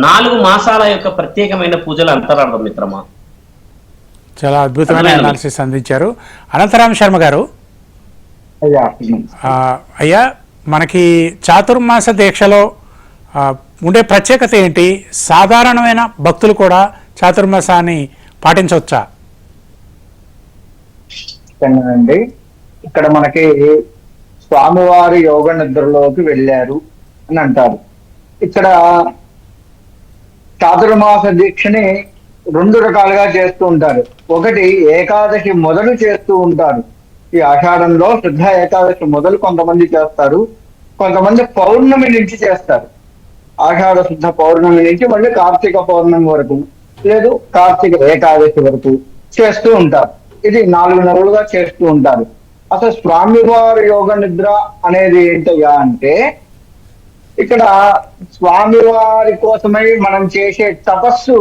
4 మాసాల యొక్క ప్రత్యేకమైన పూజల అంతరార్థం మిత్రమా. చాలా అద్భుతమైన అనాలిసిస్ అందించారు. అనంతరామ శర్మ గారు, అయ్యా మనకి చాతుర్మాస దీక్షలో ఉండే ప్రత్యేకత ఏంటి? సాధారణమైన భక్తులు కూడా చాతుర్మాసాన్ని పాటించవచ్చా? అండి, ఇక్కడ మనకి స్వామివారి యోగ నిద్రలోకి వెళ్ళారు అని అంటారు. ఇక్కడ చాతుర్మాస దీక్షని 2 రకాలుగా చేస్తూ ఉంటారు. ఒకటి ఏకాదశి మొదలు చేస్తూ ఉంటారు. ఈ ఆషాఢంలో శుద్ధ ఏకాదశి మొదలు కొంతమంది చేస్తారు, కొంతమంది పౌర్ణమి నుంచి చేస్తారు. ఆషాఢ శుద్ధ పౌర్ణమి నుంచి మళ్ళీ కార్తీక పౌర్ణమి వరకు లేదు కార్తీక ఏకాదశి వరకు చేస్తూ ఉంటారు. ఇది 4 నెలలుగా చేస్తూ ఉంటారు. అసలు స్వామివారి యోగ నిద్ర అనేది ఏంటయ్యా అంటే, ఇక్కడ స్వామివారి కోసమై మనం చేసే తపస్సు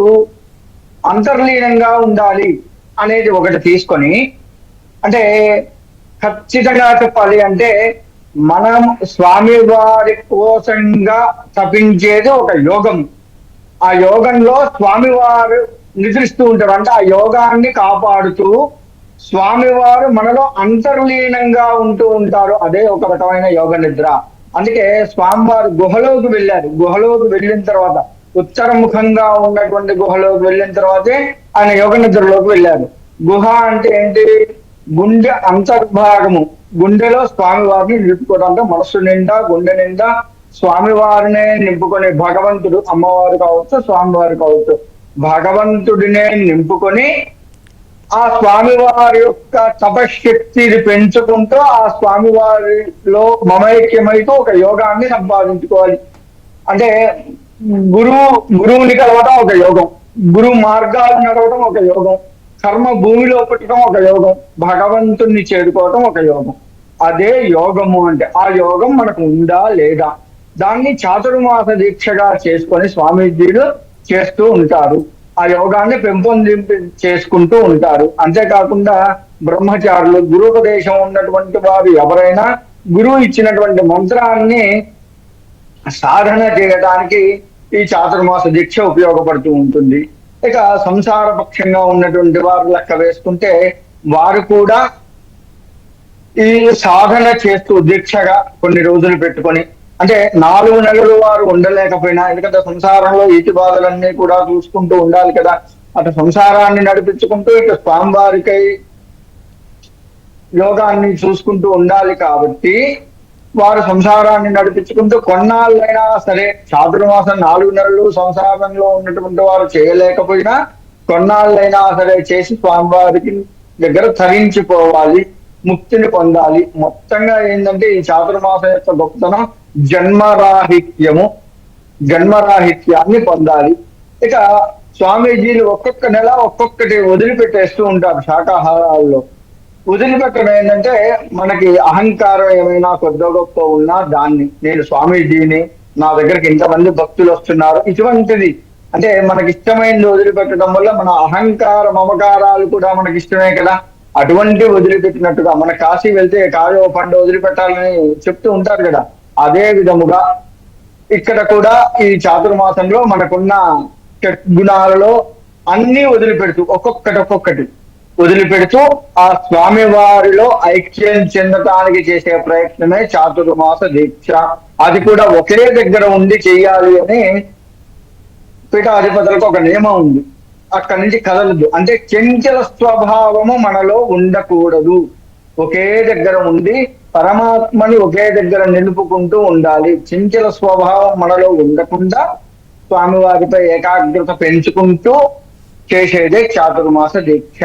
అంతర్లీనంగా ఉండాలి అనేది ఒకటి తీసుకొని, అంటే ఖచ్చితంగా చెప్పాలి అంటే మనం స్వామివారి కోసంగా తపించేది ఒక యోగం. ఆ యోగంలో స్వామివారు నిద్రిస్తూ ఉంటారు. అంటే ఆ యోగాన్ని కాపాడుతూ స్వామివారు మనలో అంతర్లీనంగా ఉంటూ ఉంటారు. అదే ఒక రకమైన యోగ నిద్ర. అందుకే స్వామివారు గుహలోకి వెళ్ళారు. గుహలోకి వెళ్ళిన తర్వాత ఉత్తరముఖంగా ఉన్నటువంటి గుహలోకి వెళ్ళిన తర్వాతే ఆయన యోగ నిద్రలోకి వెళ్ళారు. గుహ అంటే ఏంటి? గుండె అంతర్భాగము, గుండెలో స్వామివారిని నిలుపుకోవడం. అంటే మనస్సు నిండా గుండె నిండా స్వామివారినే నింపుకొని, భగవంతుడు అమ్మవారు కావచ్చు స్వామివారు కావచ్చు భగవంతుడినే నింపుకొని ఆ స్వామివారి యొక్క తపశక్తిని పెంచుకుంటూ ఆ స్వామివారిలో మమైక్యమైతూ ఒక యోగాన్ని సంపాదించుకోవాలి. అంటే గురువుని కలవడం ఒక యోగం, గురువు మార్గాలు నడవడం ఒక యోగం, కర్మ భూమిలో పెట్టడం ఒక యోగం, భగవంతుణ్ణి చేరుకోవడం ఒక యోగం. అదే యోగము అంటే. ఆ యోగం మనకు ఉందా లేదా, దాన్ని చాతుర్మాస దీక్షగా చేసుకొని స్వామీజీలు చేస్తూ ఉంటారు. ఆ యోగాన్ని చేసుకుంటూ ఉంటారు. అంతేకాకుండా బ్రహ్మచారులు, గురుపదేశం ఉన్నటువంటి వారు ఎవరైనా గురువు ఇచ్చినటువంటి మంత్రాన్ని సాధన చేయడానికి ఈ చాతుర్మాస దీక్ష ఉపయోగపడుతూ ఉంటుంది. ఇక సంసార పక్షంగా ఉన్నటువంటి వారు లెక్క వేసుకుంటే వారు కూడా ఈ సాధన చేస్తూ దీక్షగా కొన్ని రోజులు పెట్టుకొని, అంటే 4 నెలలు వారు ఉండలేకపోయినా, ఎందుకంటే సంసారంలో ఈతి బాధలన్నీ కూడా చూసుకుంటూ ఉండాలి కదా, అటు సంసారాన్ని నడిపించుకుంటూ ఇటు స్వామివారికై యోగాన్ని చూసుకుంటూ ఉండాలి కాబట్టి వారు సంసారాన్ని నడిపించుకుంటూ కొన్నాళ్ళైనా సరే, చాతుర్మాసం 4 నెలలు సంసారంలో ఉన్నటువంటి వారు చేయలేకపోయినా కొన్నాళ్ళైనా సరే చేసి స్వామివారికి దగ్గర తరించిపోవాలి, ముక్తిని పొందాలి. మొత్తంగా ఏంటంటే ఈ చాతుర్మాసం యొక్క గొప్పతనం జన్మరాహిత్యాన్ని పొందాలి. ఇక స్వామీజీలు ఒక్కొక్క నెల ఒక్కొక్కటి వదిలిపెట్టేస్తూ ఉంటారు శాకాహారాల్లో. వదిలిపెట్టడం ఏంటంటే మనకి అహంకారం ఏమైనా కొద్ది గొప్ప ఉన్నా దాన్ని, నేను స్వామీజీని, నా దగ్గరికి ఇంతమంది భక్తులు వస్తున్నారు, ఇటువంటిది అంటే మనకి ఇష్టమైనది వదిలిపెట్టడం వల్ల మన అహంకార మమకారాలు కూడా మనకి ఇష్టమే కదా, అటువంటి వదిలిపెట్టినట్టుగా మన కాశీ వెళ్తే కాయో పండు వదిలిపెట్టాలని చెప్తూ ఉంటారు కదా, అదే విధముగా ఇక్కడ కూడా ఈ చాతుర్మాసంలో మనకున్న గుణాలలో అన్ని వదిలిపెడుతూ ఒక్కొక్కటి వదిలిపెడుతూ ఆ స్వామి వారిలో ఐక్యం చెందటానికి చేసే ప్రయత్నమే చాతుర్మాస దీక్ష. అది కూడా ఒకే దగ్గర ఉండి చెయ్యాలి అని పీఠాధిపతులకు ఒక నియమం ఉంది. అక్కడి నుంచి కదలదు, అంటే చంచల స్వభావము మనలో ఉండకూడదు. ఒకే దగ్గర ఉండి పరమాత్మని ఒకే దగ్గర నిలుపుకుంటూ ఉండాలి. చంచల స్వభావం మనలో ఉండకుండా స్వామివారిపై ఏకాగ్రత పెంచుకుంటూ చేసేదే చాతుర్మాస దీక్ష.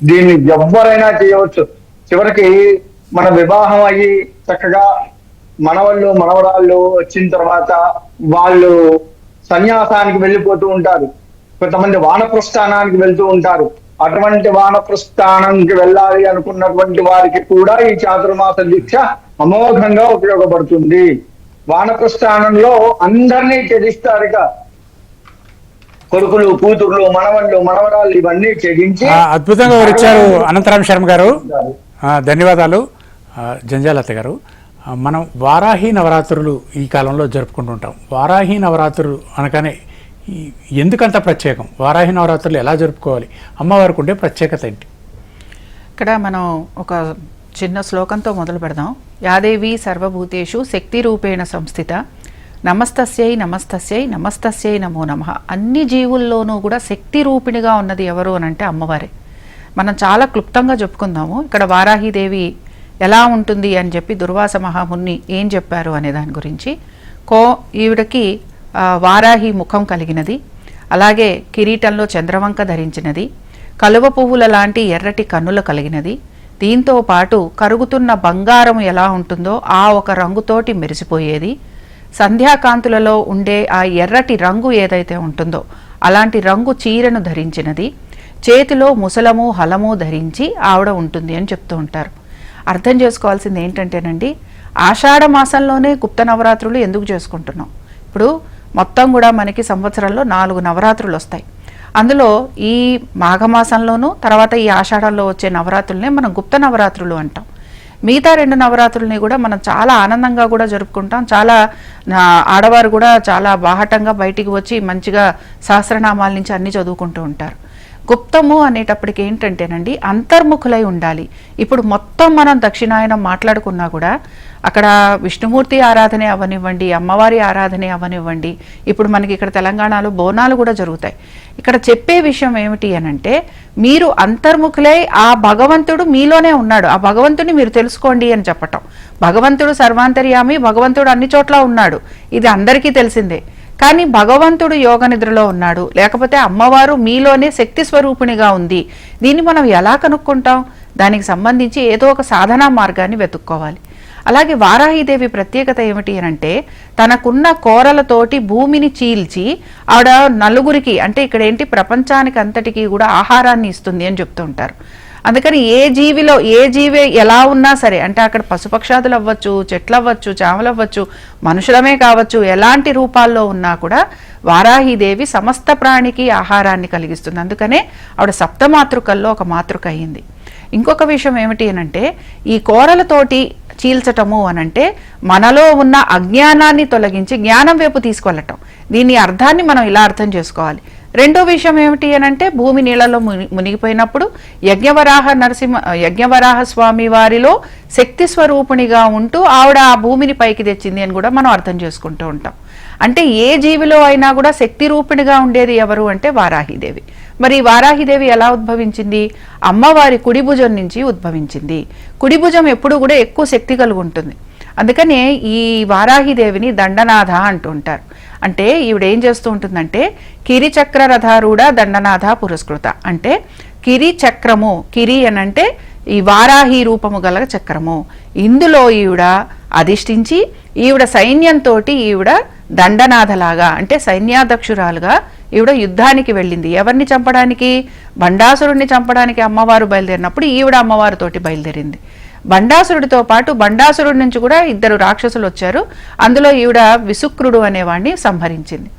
దీన్ని ఎవ్వరైనా చేయవచ్చు. చివరికి మన వివాహం అయ్యి చక్కగా మనవళ్ళు మనవరాళ్ళు వచ్చిన తర్వాత వాళ్ళు సన్యాసానికి వెళ్ళిపోతూ ఉంటారు, కొంతమంది వానప్రస్థానానికి వెళ్తూ ఉంటారు. అటువంటి వానప్రస్థానానికి వెళ్ళాలి అనుకున్నటువంటి వారికి కూడా ఈ చాతుర్మాస దీక్ష అమోఘంగా ఉపయోగపడుతుంది. వానప్రస్థానంలో అందరినీ త్యజిస్తారు, ఇక కొడుకులు కూతుర్లు మనవళ్ళు మనవరాళ్ళు ఇవన్నీ త్యజించి. అద్భుతంగా వివరించారు అనంతరామ శర్మ గారు, ధన్యవాదాలు. జంజాలత గారు, మనం వారాహి నవరాత్రులు ఈ కాలంలో జరుపుకుంటుంటాం. వారాహి నవరాత్రులు అనగానే ఎందుకంత ప్రత్యేకం? వారాహి నవరాత్రులు ఎలా జరుపుకోవాలి? అమ్మవారికి ఉండే ప్రత్యేకత ఏంటి? ఇక్కడ మనం ఒక చిన్న శ్లోకంతో మొదలు పెడదాం. యాదేవి సర్వభూతేషు శక్తి రూపేణ సంస్థిత, నమస్తస్యై నమస్తస్యై నమస్తస్యై నమో నమః. అన్ని జీవుల్లోనూ కూడా శక్తి రూపిణిగా ఉన్నది ఎవరు అని అంటే అమ్మవారే. మనం చాలా క్లుప్తంగా చెప్పుకుందాము. ఇక్కడ వారాహిదేవి ఎలా ఉంటుంది అని చెప్పి దుర్వాస మహాముని ఏం చెప్పారు అనే దాని గురించి. ఈవిడకి వారాహి ముఖం కలిగినది, అలాగే కిరీటంలో చంద్రవంక ధరించినది, కలువ పువ్వుల లాంటి ఎర్రటి కన్నులు కలిగినది, దీంతో పాటు కరుగుతున్న బంగారం ఎలా ఉంటుందో ఆ ఒక రంగుతోటి మెరిసిపోయేది, సంధ్యాకాంతులలో ఉండే ఆ ఎర్రటి రంగు ఏదైతే ఉంటుందో అలాంటి రంగు చీరను ధరించినది, చేతిలో ముసలము హలము ధరించి ఆవిడ ఉంటుంది అని చెప్తూ ఉంటారు. అర్థం చేసుకోవాల్సింది ఏంటంటేనండి, ఆషాఢ మాసంలోనే గుప్త నవరాత్రులు ఎందుకు చేసుకుంటున్నాం? ఇప్పుడు మొత్తం కూడా మనకి సంవత్సరంలో 4 నవరాత్రులు వస్తాయి. అందులో ఈ మాఘమాసంలోనూ తర్వాత ఈ ఆషాఢంలో వచ్చే నవరాత్రులనే మనం గుప్త నవరాత్రులు అంటాం. మిగతా 2 నవరాత్రులని కూడా మనం చాలా ఆనందంగా కూడా జరుపుకుంటాం. చాలా ఆడవారు కూడా చాలా బాహటంగా బయటికి వచ్చి మంచిగా సహస్రనామాల నుంచి అన్ని చదువుకుంటూ ఉంటారు. గుప్తము అనేటప్పటికి ఏంటంటేనండి, అంతర్ముఖులై ఉండాలి. ఇప్పుడు మొత్తం మనం దక్షిణాయనం మాట్లాడుకున్నా కూడా అక్కడ విష్ణుమూర్తి ఆరాధనే అవనివ్వండి, అమ్మవారి ఆరాధనే అవనివ్వండి, ఇప్పుడు మనకి ఇక్కడ తెలంగాణలో బోనాలు కూడా జరుగుతాయి. ఇక్కడ చెప్పే విషయం ఏమిటి అనంటే, మీరు అంతర్ముఖులై ఆ భగవంతుడు మీలోనే ఉన్నాడు, ఆ భగవంతుడిని మీరు తెలుసుకోండి అని చెప్పటం. భగవంతుడు సర్వాంతర్యామి, భగవంతుడు అన్ని చోట్ల ఉన్నాడు, ఇది అందరికీ తెలిసిందే. కానీ భగవంతుడు యోగ నిద్రలో ఉన్నాడు, లేకపోతే అమ్మవారు మీలోనే శక్తి స్వరూపిణిగా ఉంది. దీన్ని మనం ఎలా కనుక్కుంటాం? దానికి సంబంధించి ఏదో ఒక సాధనా మార్గాన్ని వెతుక్కోవాలి. అలాగే వారాహిదేవి ప్రత్యేకత ఏమిటి అనంటే, తనకున్న కోరలతోటి భూమిని చీల్చి ఆవిడ నలుగురికి, అంటే ఇక్కడ ఏంటి, ప్రపంచానికి అంతటికీ కూడా ఆహారాన్ని ఇస్తుంది అని చెప్తూ ఉంటారు. అందుకని ఏ జీవి ఎలా ఉన్నా సరే, అంటే అక్కడ పశుపక్షాదులు అవ్వచ్చు, చెట్లు అవ్వచ్చు, చామలు అవ్వచ్చు, మనుషులమే కావచ్చు, ఎలాంటి రూపాల్లో ఉన్నా కూడా వారాహిదేవి సమస్త ప్రాణికి ఆహారాన్ని కలిగిస్తుంది. అందుకనే ఆవిడ సప్తమాతృకల్లో ఒక మాతృక అయింది. ఇంకొక విషయం ఏమిటి అనంటే ఈ కోరలతోటి చీల్చటము అనంటే మనలో ఉన్న అజ్ఞానాన్ని తొలగించి జ్ఞానం వైపు తీసుకెళ్ళటం. దీని అర్థాన్ని మనం ఇలా అర్థం చేసుకోవాలి. రెండో విషయం ఏమిటి అనంటే భూమి నీళ్లలో మునిగిపోయినప్పుడు యజ్ఞవరాహ స్వామి వారిలో శక్తి స్వరూపునిగా ఉంటూ ఆవిడ ఆ భూమిని పైకి తెచ్చింది అని కూడా మనం అర్థం చేసుకుంటూ ఉంటాం. అంటే ఏ జీవిలో అయినా కూడా శక్తి రూపిణిగా ఉండేది ఎవరు అంటే వారాహిదేవి. మరి వారాహిదేవి ఎలా ఉద్భవించింది? అమ్మవారి కుడి భుజం నుంచి ఉద్భవించింది. కుడి భుజం ఎప్పుడు కూడా ఎక్కువ శక్తి కలిగి ఉంటుంది. అందుకనే ఈ వారాహిదేవిని దండనాథ అంటూ ఉంటారు. అంటే ఈవిడ ఏం చేస్తూ ఉంటుందంటే కిరి చక్ర రథారూఢ దండనాథ పురస్కృత. అంటే కిరి చక్రము, కిరి అనంటే ఈ వారాహి రూపము గల చక్రము. ఇందులో ఈవిడ అధిష్ఠించి ఈవిడ సైన్యంతో ఈవిడ దండనాథలాగా అంటే సైన్యాధ్యక్షురాలుగా ఈవిడ యుద్ధానికి వెళ్ళింది. ఎవరిని చంపడానికి? బండాసురుడిని చంపడానికి అమ్మవారు బయలుదేరినప్పుడు ఈవిడ అమ్మవారితోటి బయలుదేరింది. బండాసురుడితో పాటు బండాసురుడి నుంచి కూడా 2 రాక్షసులు వచ్చారు. అందులో ఈవిడ విసుక్రుడు అనేవాడిని సంహరించింది.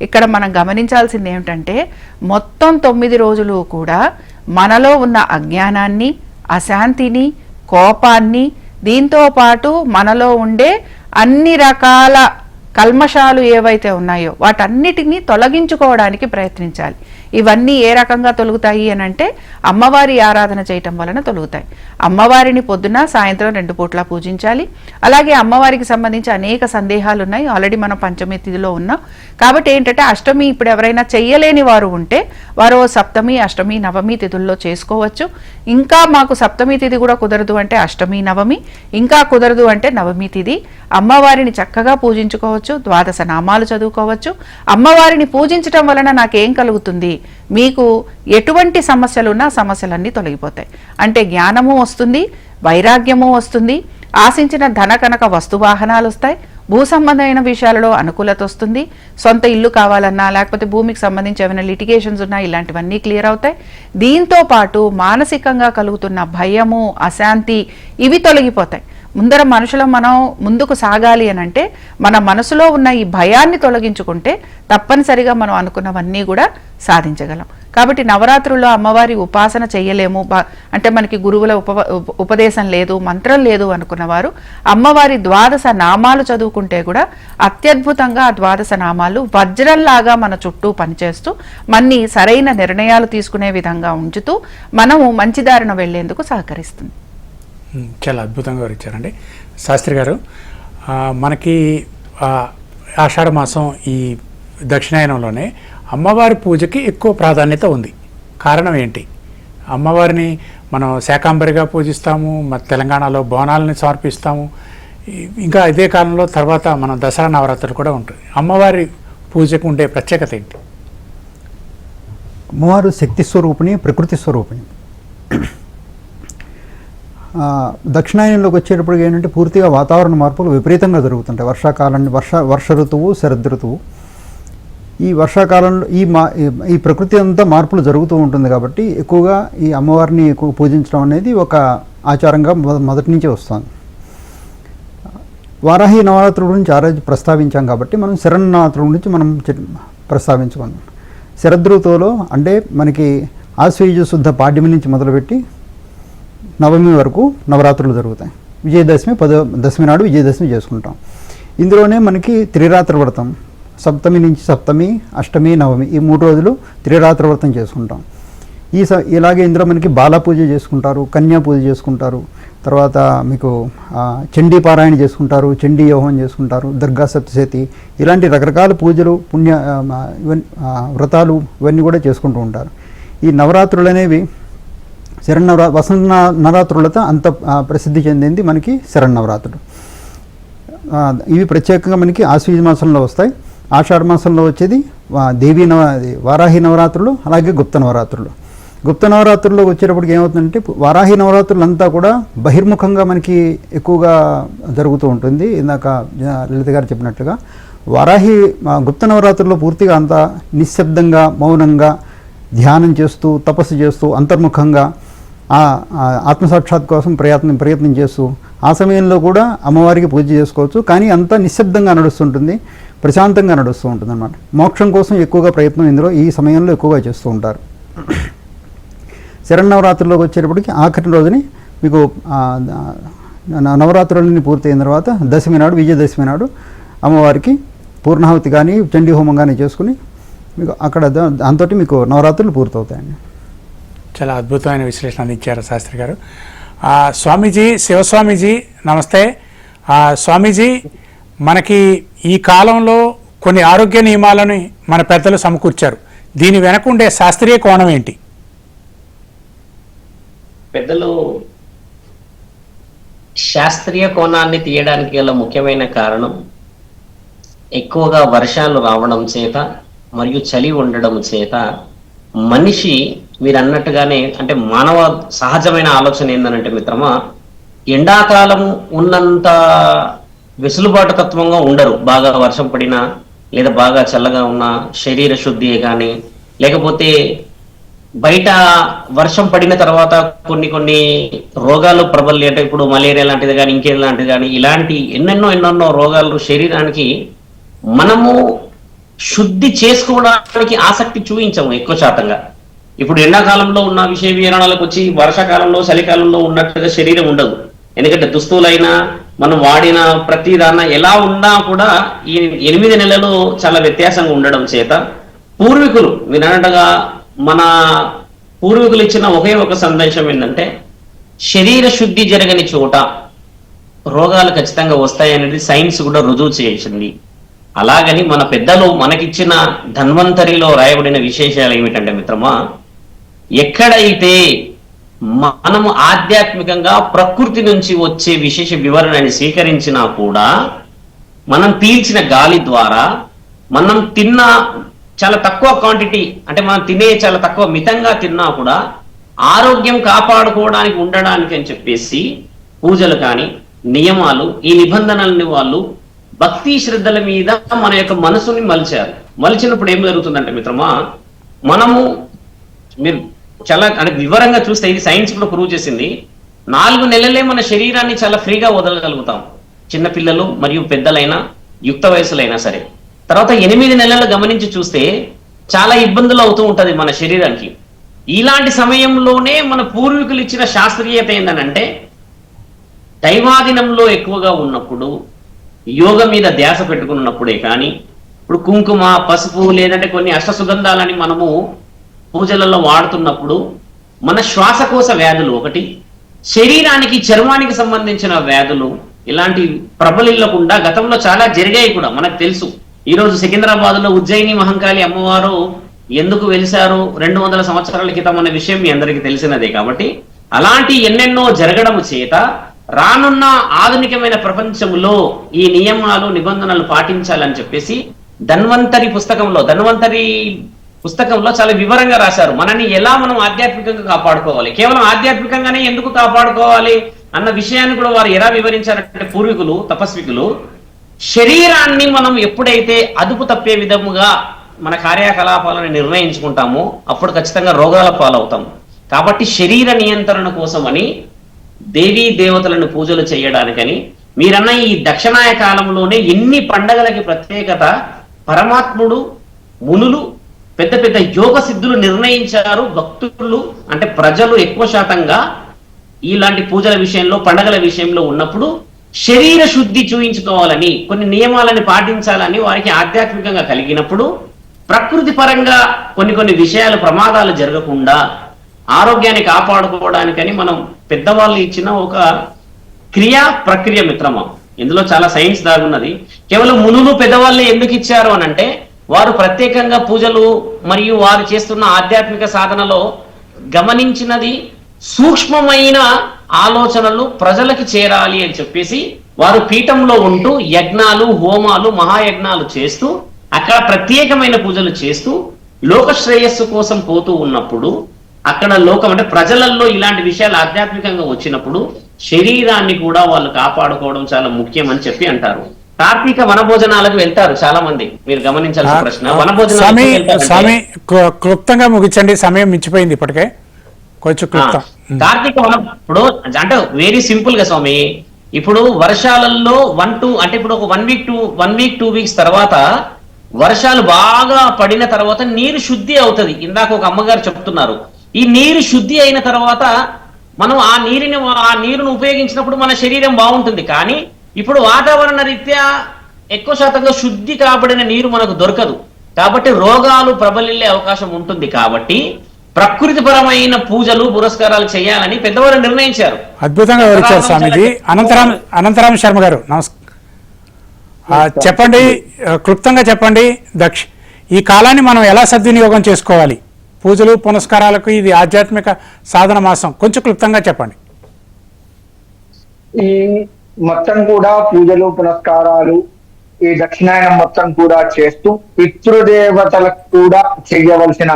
ఇక్కడ మనం గమనించాల్సింది ఏమిటంటే మొత్తం 9 రోజులు కూడా మనలో ఉన్న అజ్ఞానాన్ని, అశాంతిని, కోపాన్ని, దీంతో పాటు మనలో ఉండే అన్ని రకాల కల్మషాలు ఏవైతే ఉన్నాయో వాటన్నిటినీ తొలగించుకోవడానికి ప్రయత్నించాలి. ఇవన్నీ ఏ రకంగా తొలుగుతాయి అని అంటే అమ్మవారి ఆరాధన చేయటం వలన తొలుగుతాయి. అమ్మవారిని పొద్దున సాయంత్రం 2 పూట్ల పూజించాలి. అలాగే అమ్మవారికి సంబంధించి అనేక సందేహాలు ఉన్నాయి. ఆల్రెడీ మనం పంచమి తిథిలో ఉన్నాం కాబట్టి ఏంటంటే అష్టమి ఇప్పుడు ఎవరైనా చెయ్యలేని వారు ఉంటే వారు సప్తమి, అష్టమి, నవమి తిథుల్లో చేసుకోవచ్చు. ఇంకా మాకు సప్తమి తిథి కూడా కుదరదు అంటే అష్టమి, నవమి, ఇంకా కుదరదు అంటే నవమి తిథి అమ్మవారిని చక్కగా పూజించుకోవచ్చు. 12 నామాలు చదువుకోవచ్చు. అమ్మవారిని పూజించటం వలన నాకేం కలుగుతుంది? మీకు ఎటువంటి సమస్యలున్నా సమస్యలన్నీ తొలగిపోతాయి. అంటే జ్ఞానము వస్తుంది, వైరాగ్యము వస్తుంది, ఆశించిన ధన కనక వస్తువాహనాలు వస్తాయి, భూ సంబంధమైన విషయాలలో అనుకూలత వస్తుంది, సొంత ఇల్లు కావాలన్నా లేకపోతే భూమికి సంబంధించి ఏమైనా లిటిగేషన్స్ ఉన్నా ఇలాంటివన్నీ క్లియర్ అవుతాయి. దీంతో పాటు మానసికంగా కలుగుతున్న భయము, అశాంతి ఇవి తొలగిపోతాయి. ముందర మనుషులు మనం ముందుకు సాగాలి అని అంటే మన మనసులో ఉన్న ఈ భయాన్ని తొలగించుకుంటే తప్పనిసరిగా మనం అనుకున్నవన్నీ కూడా సాధించగలం. కాబట్టి నవరాత్రుల్లో అమ్మవారి ఉపాసన చేయలేము అంటే మనకి గురువుల ఉపదేశం లేదు, మంత్రం లేదు అనుకున్నవారు అమ్మవారి 12 నామాలు చదువుకుంటే కూడా అత్యద్భుతంగా ఆ 12 నామాలు వజ్రంలాగా మన చుట్టూ పనిచేస్తూ మన్ని సరైన నిర్ణయాలు తీసుకునే విధంగా ఉంచుతూ మనము మంచి దారిన వెళ్లేందుకు సహకరిస్తుంది. చాలా అద్భుతంగా వివరించారండి శాస్త్రి గారు. మనకి ఆషాఢ మాసం ఈ దక్షిణాయనంలోనే అమ్మవారి పూజకి ఎక్కువ ప్రాధాన్యత ఉంది. కారణం ఏంటి? అమ్మవారిని మనం శాకాంబరిగా పూజిస్తాము, మన తెలంగాణలో బోనాలని సమర్పిస్తాము. ఇంకా ఇదే కాలంలో తర్వాత మనం దసరా నవరాత్రులు కూడా ఉంటుంది. అమ్మవారి పూజకు ఉండే ప్రత్యేకత ఏంటి? అమ్మవారు శక్తి స్వరూపిణి, ప్రకృతి స్వరూపిణి. దక్షిణాయనంలోకి వచ్చేటప్పటికి ఏంటంటే పూర్తిగా వాతావరణ మార్పులు విపరీతంగా జరుగుతుంటాయి. వర్షాకాలాన్ని వర్ష ఋతువు, శరద్ ఋతువు. ఈ వర్షాకాలంలో ఈ ప్రకృతి అంతా మార్పులు జరుగుతూ ఉంటుంది కాబట్టి ఎక్కువగా ఈ అమ్మవారిని ఎక్కువ పూజించడం అనేది ఒక ఆచారంగా మొదటి నుంచే వస్తుంది. వారాహి నవరాత్రుల గురించి ఆ రోజు ప్రస్తావించాం కాబట్టి మనం శరన్నవరాత్రుల గురించి మనం ప్రస్తావించుకున్నాం. శరదృతువులో అంటే మనకి ఆశ్వయుజ శుద్ధ పాడ్యమి నుంచి మొదలుపెట్టి నవమి వరకు నవరాత్రులు జరుగుతాయి. విజయదశమి దశమి నాడు విజయదశమి చేసుకుంటాం. ఇందులోనే మనకి త్రిరాత్రి వ్రతం, సప్తమి నుంచి సప్తమి, అష్టమి, నవమి ఈ 3 రోజులు త్రిరాత్రి వ్రతం చేసుకుంటాం. ఇలాగే ఇందులో మనకి బాల పూజ చేసుకుంటారు, కన్యా పూజ చేసుకుంటారు, తర్వాత మీకు చండీ పారాయణ చేసుకుంటారు, చండీ యోహం చేసుకుంటారు, దుర్గా సప్తశతి, ఇలాంటి రకరకాల పూజలు, వ్రతాలు ఇవన్నీ కూడా చేసుకుంటూ ఉంటారు. ఈ నవరాత్రులు అనేవి వసంత నవరాత్రులతో అంత ప్రసిద్ధి చెందింది మనకి శరన్నవరాత్రులు. ఇవి ప్రత్యేకంగా మనకి ఆశ్వీజ మాసంలో వస్తాయి. ఆషాఢ మాసంలో వచ్చేది వారాహి నవరాత్రులు, అలాగే గుప్త నవరాత్రులు. గుప్త నవరాత్రుల్లో వచ్చేటప్పటికి ఏమవుతుందంటే వారాహి నవరాత్రులు అంతా కూడా బహిర్ముఖంగా మనకి ఎక్కువగా జరుగుతూ ఉంటుంది. ఇందాక లలిత గారు చెప్పినట్లుగా వారాహి గుప్త నవరాత్రుల్లో పూర్తిగా అంతా నిశ్శబ్దంగా, మౌనంగా ధ్యానం చేస్తూ, తపస్సు చేస్తూ, అంతర్ముఖంగా ఆత్మసాక్షాత్ కోసం ప్రయత్నం చేస్తూ ఆ సమయంలో కూడా అమ్మవారికి పూజ చేసుకోవచ్చు. కానీ అంతా నిశ్శబ్దంగా నడుస్తుంటుంది, ప్రశాంతంగా నడుస్తూ ఉంటుంది అన్నమాట. మోక్షం కోసం ఎక్కువగా ప్రయత్నం ఇందులో ఈ సమయంలో ఎక్కువగా చేస్తూ ఉంటారు. శరన్నవరాత్రుల్లోకి వచ్చేటప్పటికి ఆఖరి రోజుని మీకు నవరాత్రులన్నీ పూర్తయిన తర్వాత దశమి నాడు, విజయదశమి నాడు అమ్మవారికి పూర్ణాహుతి కానీ చండీ హోమం కానీ చేసుకుని మీకు అక్కడ దాంతో మీకు నవరాత్రులు పూర్తవుతాయండి. చాలా అద్భుతమైన విశ్లేషణ అందించారు శాస్త్రి గారు. స్వామీజీ, శివస్వామీజీ నమస్తే. స్వామీజీ, మనకి ఈ కాలంలో కొన్ని ఆరోగ్య నియమాలను మన పెద్దలు సమకూర్చారు. దీని వెనక ఉండే శాస్త్రీయ కోణం ఏంటి? పెద్దలు శాస్త్రీయ కోణాన్ని తీయడానికి గల ముఖ్యమైన కారణం ఎక్కువగా వర్షాలు రావడం చేత మరియు చలి ఉండడం చేత మనిషి మీరు అన్నట్టుగానే అంటే మానవ సహజమైన ఆలోచన ఏందనంటే మిత్రమా, ఎండాకాలం ఉన్నంత వెసులుబాటు తత్వంగా ఉండరు. బాగా వర్షం పడినా లేదా బాగా చల్లగా ఉన్న శరీర శుద్ధి కానీ, లేకపోతే బయట వర్షం పడిన తర్వాత కొన్ని రోగాలు ప్రబలి, అంటే ఇప్పుడు మలేరియా లాంటిది కానీ ఇంకేం లాంటిది కానీ ఇలాంటి ఎన్నెన్నో రోగాలు శరీరానికి మనము శుద్ధి చేసుకోవడానికి ఆసక్తి చూపించము ఎక్కువ శాతంగా. ఇప్పుడు ఎండాకాలంలో ఉన్న విషయ వివరణలకు వచ్చి వర్షాకాలంలో చలికాలంలో ఉన్నట్టుగా శరీరం ఉండదు. ఎందుకంటే దుస్తులైనా మనం వాడిన ప్రతి దాన్న ఎలా ఉన్నా కూడా ఈ 8 నెలలు చాలా వ్యత్యాసంగా ఉండడం చేత పూర్వీకులు మీరు అన్నట్టుగా మన పూర్వీకులు ఇచ్చిన ఒకే ఒక సందేశం ఏంటంటే శరీర శుద్ధి జరగని చోట రోగాలు ఖచ్చితంగా వస్తాయనేది సైన్స్ కూడా రుజువు చేసింది. అలాగని మన పెద్దలు మనకిచ్చిన ధన్వంతరిలో రాయబడిన విశేషాలు ఏమిటంటే మిత్రమా, ఎక్కడైతే మనము ఆధ్యాత్మికంగా ప్రకృతి నుంచి వచ్చే విశేష వివరణని స్వీకరించినా కూడా మనం పీల్చిన గాలి ద్వారా మనం తిన్న చాలా తక్కువ క్వాంటిటీ, అంటే మనం తినే చాలా తక్కువ మితంగా తిన్నా కూడా ఆరోగ్యం కాపాడుకోవడానికి ఉండడానికి అని చెప్పేసి పూజలు కానీ నియమాలు, ఈ నిబంధనల్ని వాళ్ళు భక్తి శ్రద్ధల మీద మన యొక్క మనసుని మలిచారు. మలిచినప్పుడు ఏం జరుగుతుందంటే మిత్రమా, మనము మీరు చాలా అంటే వివరంగా చూస్తే ఇది సైన్స్ కూడా ప్రూవ్ చేసింది, 4 నెలలే మన శరీరాన్ని చాలా ఫ్రీగా వదలగలుగుతాం. చిన్నపిల్లలు మరియు పెద్దలైనా యుక్త వయసులైనా సరే. తర్వాత 8 నెలలు గమనించి చూస్తే చాలా ఇబ్బందులు అవుతూ ఉంటది మన శరీరానికి. ఇలాంటి సమయంలోనే మన పూర్వీకులు ఇచ్చిన శాస్త్రీయత ఏంటంటే దైవాధీనంలో ఎక్కువగా ఉన్నప్పుడు, యోగ మీద ధ్యాస పెట్టుకున్నప్పుడే కానీ, ఇప్పుడు కుంకుమ, పసుపు లేదంటే కొన్ని అష్టసుగంధాలని మనము పూజలలో వాడుతున్నప్పుడు మన శ్వాసకోశ వ్యాధులు ఒకటి, శరీరానికి చర్మానికి సంబంధించిన వ్యాధులు ఇలాంటి ప్రబలిల్లకుండా గతంలో చాలా జరిగాయి కూడా మనకు తెలుసు. ఈ రోజు సికింద్రాబాద్ లో ఉజ్జయిని మహంకాళి అమ్మవారు ఎందుకు వెలిశారు 200 సంవత్సరాల క్రితం అనే విషయం మీ అందరికీ తెలిసినదే. కాబట్టి అలాంటి ఎన్నెన్నో జరగడం చేత రానున్న ఆధునికమైన ప్రపంచంలో ఈ నియమాలు నిబంధనలు పాటించాలని చెప్పేసి ధన్వంతరి పుస్తకంలో చాలా వివరంగా రాశారు. మనని ఎలా మనం ఆధ్యాత్మికంగా కాపాడుకోవాలి, కేవలం ఆధ్యాత్మికంగానే ఎందుకు కాపాడుకోవాలి అన్న విషయాన్ని కూడా వారు ఎలా వివరించారంటే పూర్వీకులు తపస్వికులు, శరీరాన్ని మనం ఎప్పుడైతే అదుపు తప్పే విధముగా మన కార్యకలాపాలను నిర్ణయించుకుంటామో అప్పుడు ఖచ్చితంగా రోగాల పాలవుతాం. కాబట్టి శరీర నియంత్రణ కోసమని దేవీ దేవతలను పూజలు చేయడానికని మీరన్న ఈ దక్షిణాయ కాలంలోనే ఎన్ని పండగలకి ప్రత్యేకత పరమాత్ముడు, మునులు, పెద్ద పెద్ద యోగ సిద్ధులు నిర్ణయించారు. భక్తులు అంటే ప్రజలు ఎక్కువ శాతంగా ఇలాంటి పూజల విషయంలో పండగల విషయంలో ఉన్నప్పుడు శరీర శుద్ధి చూయించుకోవాలని కొన్ని నియమాలని పాటించాలని వారికి ఆధ్యాత్మికంగా కలిగినప్పుడు ప్రకృతి పరంగా కొన్ని విషయాలు ప్రమాదాలు జరగకుండా ఆరోగ్యాన్ని కాపాడుకోవడానికని మనం పెద్దవాళ్ళు ఇచ్చిన ఒక క్రియా ప్రక్రియ మిత్రమా. ఇందులో చాలా సైన్స్ దాగున్నది. కేవలం మునులు పెద్దవాళ్ళే ఎందుకు ఇచ్చారు అని అంటే వారు ప్రత్యేకంగా పూజలు మరియు వారు చేస్తున్న ఆధ్యాత్మిక సాధనలో గమనించినది సూక్ష్మమైన ఆలోచనలు ప్రజలకి చేరాలి అని చెప్పేసి వారు పీఠంలో ఉంటూ యజ్ఞాలు, హోమాలు, మహాయజ్ఞాలు చేస్తూ అక్కడ ప్రత్యేకమైన పూజలు చేస్తూ లోక శ్రేయస్సు కోసం పోతూ ఉన్నప్పుడు అక్కడ లోకం అంటే ప్రజలలో ఇలాంటి విషయాలు ఆధ్యాత్మికంగా వచ్చినప్పుడు శరీరాన్ని కూడా వాళ్ళు కాపాడుకోవడం చాలా ముఖ్యం అని చెప్పి అంటారు. కార్తీక వనభోజనాలకు వెళ్తారు చాలా మంది, మీరు గమనించాల్సిన ప్రశ్న. స్వామి క్లుప్తంగా ముగించండి, సమయం మించిపోయింది ఇప్పటికే. కొంచెం క్లుప్తం. కార్తీక వనం ఇప్పుడు అంటే వెరీ సింపుల్ గా స్వామి, ఇప్పుడు వర్షాలలో 1-2 అంటే ఇప్పుడు ఒక 1 వీక్ 2 వీక్స్ తర్వాత వర్షాలు బాగా పడిన తర్వాత నీరు శుద్ధి అవుతుంది. ఇందాక ఒక అమ్మగారు చెప్తున్నారు ఈ నీరు శుద్ధి అయిన తర్వాత మనం ఆ నీరును ఉపయోగించినప్పుడు మన శరీరం బాగుంటుంది. కానీ ఇప్పుడు వాతావరణ రీత్యా ఎక్కువ శాతంగా శుద్ధి కాబడిన నీరు మనకు దొరకదు. కాబట్టి రోగాలు ప్రబలిల్లే అవకాశం ఉంటుంది. కాబట్టి ప్రకృతిపరమైన పూజలు పురస్కారాలు చేయాలని పెద్దవారు నిర్ణయించారు. అద్భుతంగా వివరించారు స్వామీజీ. అనంతరామ శర్మ గారు చెప్పండి, క్లుప్తంగా చెప్పండి. ఈ కాలాన్ని మనం ఎలా సద్వినియోగం చేసుకోవాలి? పూజలు పునస్కారాలకు ఇది ఆధ్యాత్మిక సాధన మాసం, కొంచెం క్లుప్తంగా చెప్పండి. ఈ మొత్తం కూడా పూజలు పునస్కారాలు ఈ దక్షిణాయనం మొత్తం కూడా చేస్తూ పితృదేవతలకు కూడా చేయవలసిన